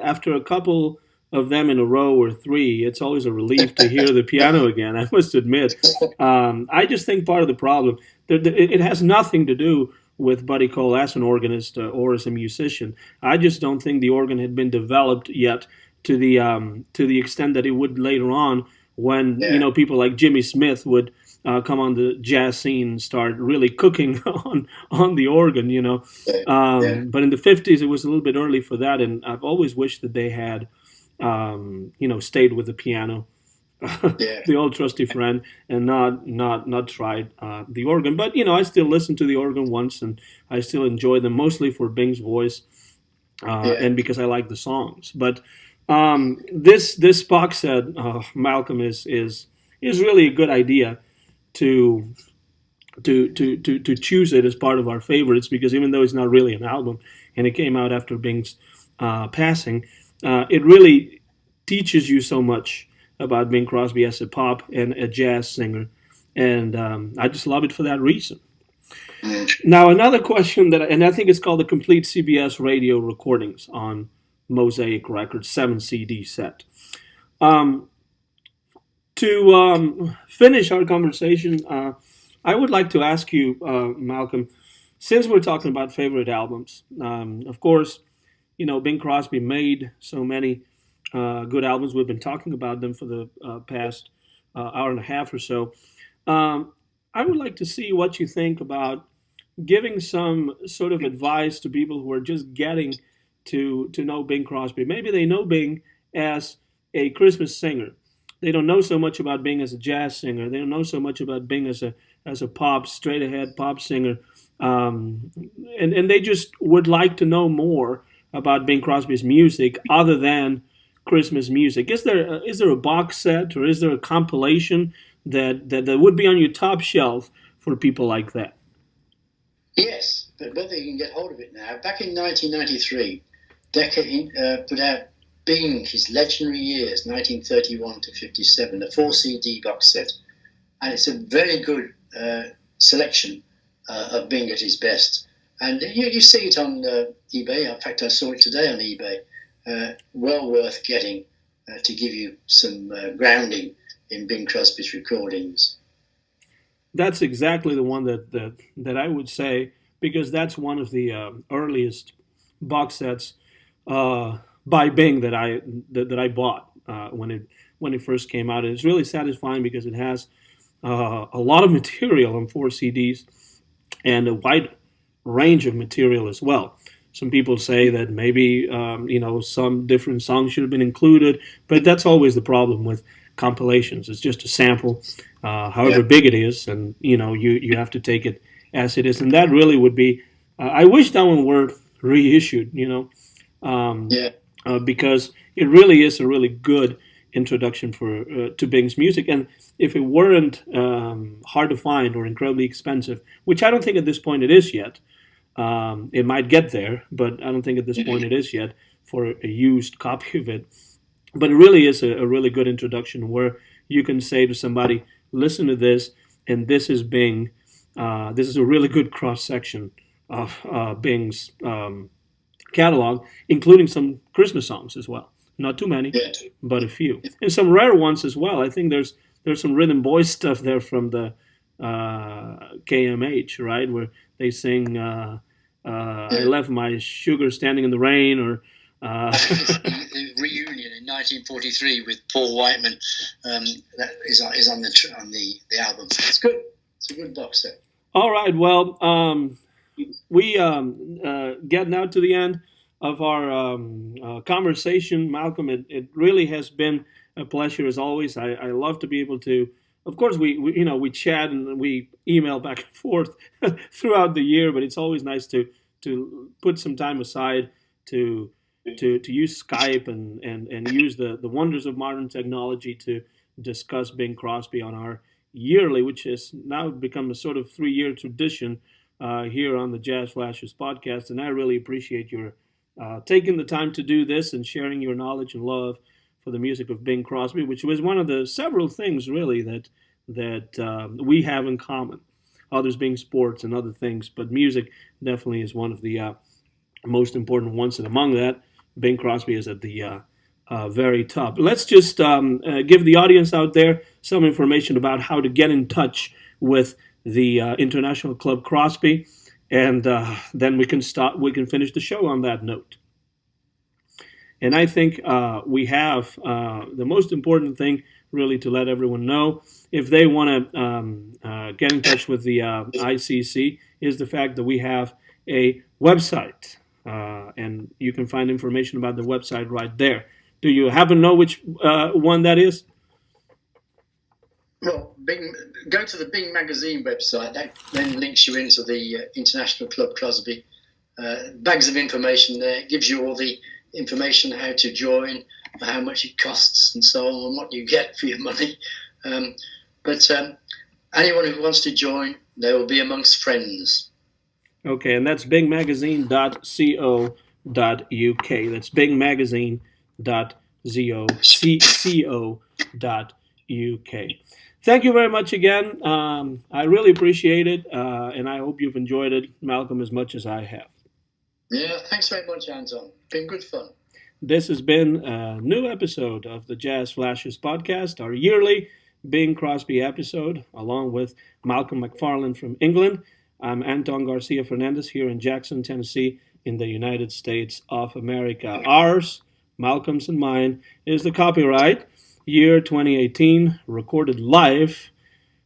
after a couple of them in a row or three, it's always a relief to hear the piano again, I must admit. I just think part of the problem, it has nothing to do with Buddy Cole as an organist or as a musician. I just don't think the organ had been developed yet to the extent that it would later on when people like Jimmy Smith would come on the jazz scene and start really cooking on the organ. But in the 50s it was a little bit early for that, and I've always wished that they had stayed with the piano. The old trusty friend, and not tried the organ. But I still listen to the organ once, and I still enjoy them mostly for Bing's voice and because I like the songs. But this box set, Malcolm, is really a good idea to choose it as part of our favorites, because even though it's not really an album and it came out after Bing's passing, it really teaches you so much about Bing Crosby as a pop and a jazz singer, and I just love it for that reason. Now, another question and I think it's called the Complete CBS Radio Recordings on Mosaic Records 7 CD set. To finish our conversation, I would like to ask you, Malcolm, since we're talking about favorite albums, of course, Bing Crosby made so many good albums. We've been talking about them for the past hour and a half or so. I would like to see what you think about giving some sort of advice to people who are just getting to know Bing Crosby. Maybe they know Bing as a Christmas singer. They don't know so much about Bing as a jazz singer. They don't know so much about Bing as a pop, straight ahead pop singer. And they just would like to know more about Bing Crosby's music other than Christmas music. Is there a box set, or is there a compilation that would be on your top shelf for people like that? Yes, but whether you can get hold of it now. Back in 1993, Decca put out Bing, his legendary years, 1931 to 57, a 4 CD box set. And it's a very good selection of Bing at his best. And you see it on eBay. In fact, I saw it today on eBay. Well worth getting to give you some grounding in Bing Crosby's recordings. That's exactly the one that I would say, because that's one of the earliest box sets by Bing that I bought when it first came out. And it's really satisfying because it has a lot of material on 4 CDs and a wide range of material as well. Some people say that maybe some different songs should have been included, but that's always the problem with compilations. It's just a sample, however big it is, and you have to take it as it is. And that really would be. I wish that one were reissued. Because it really is a really good introduction to Bing's music. And if it weren't hard to find or incredibly expensive, which I don't think at this point it is yet. It might get there, but I don't think at this point it is yet for a used copy of it. But it really is a really good introduction where you can say to somebody, listen to this, and this is Bing. This is a really good cross-section of Bing's catalog, including some Christmas songs as well. Not too many, but a few. And some rare ones as well. I think there's some Rhythm Boys stuff there from the KMH, right, where they sing I left my sugar standing in the rain, or Reunion in 1943 with Paul Whiteman. That is on the album. It's good. It's a good box set. All right. Well, we get now to the end of our conversation, Malcolm. It really has been a pleasure as always. I love to be able to. Of course, we chat and we email back and forth throughout the year, but it's always nice to put some time aside to use Skype and use the wonders of modern technology to discuss Bing Crosby on our yearly, which has now become a sort of 3-year tradition here on the Jazz Flashes podcast. And I really appreciate your taking the time to do this and sharing your knowledge and love for the music of Bing Crosby, which was one of the several things really that we have in common. Others being sports and other things, but music definitely is one of the most important ones. And among that, Bing Crosby is at the very top. Let's just give the audience out there some information about how to get in touch with the International Club Crosby and then we can start. We can finish the show on that note. And I think we have the most important thing really to let everyone know if they want to get in touch with the ICC is the fact that we have a website, and you can find information about the website right there. Do you happen to know which one that is? Well, go to the Bing Magazine website. That then links you into the International Club Crosby. Bags of information there. It gives you all the information how to join, how much it costs, and so on, and what you get for your money. But anyone who wants to join, they will be amongst friends. Okay, and that's bigmagazine.co.uk. That's bigmagazine.co.uk. Thank you very much again. I really appreciate it, and I hope you've enjoyed it, Malcolm, as much as I have. Yeah, thanks very much, Anton. Been good fun. This has been a new episode of the Jazz Flashes podcast, our yearly Bing Crosby episode, along with Malcolm Macfarlane from England. I'm Anton Garcia-Fernandez here in Jackson, Tennessee, in the United States of America. Ours, Malcolm's and mine, is the copyright year 2018, recorded live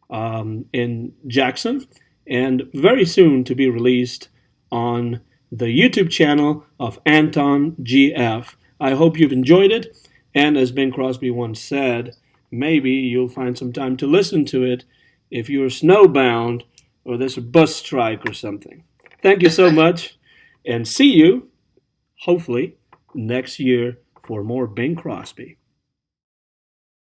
in Jackson, and very soon to be released on the YouTube channel of Anton GF. I hope you've enjoyed it, and as Bing Crosby once said, maybe you'll find some time to listen to it if you're snowbound or there's a bus strike or something. Thank you so much, and see you, hopefully, next year for more Bing Crosby.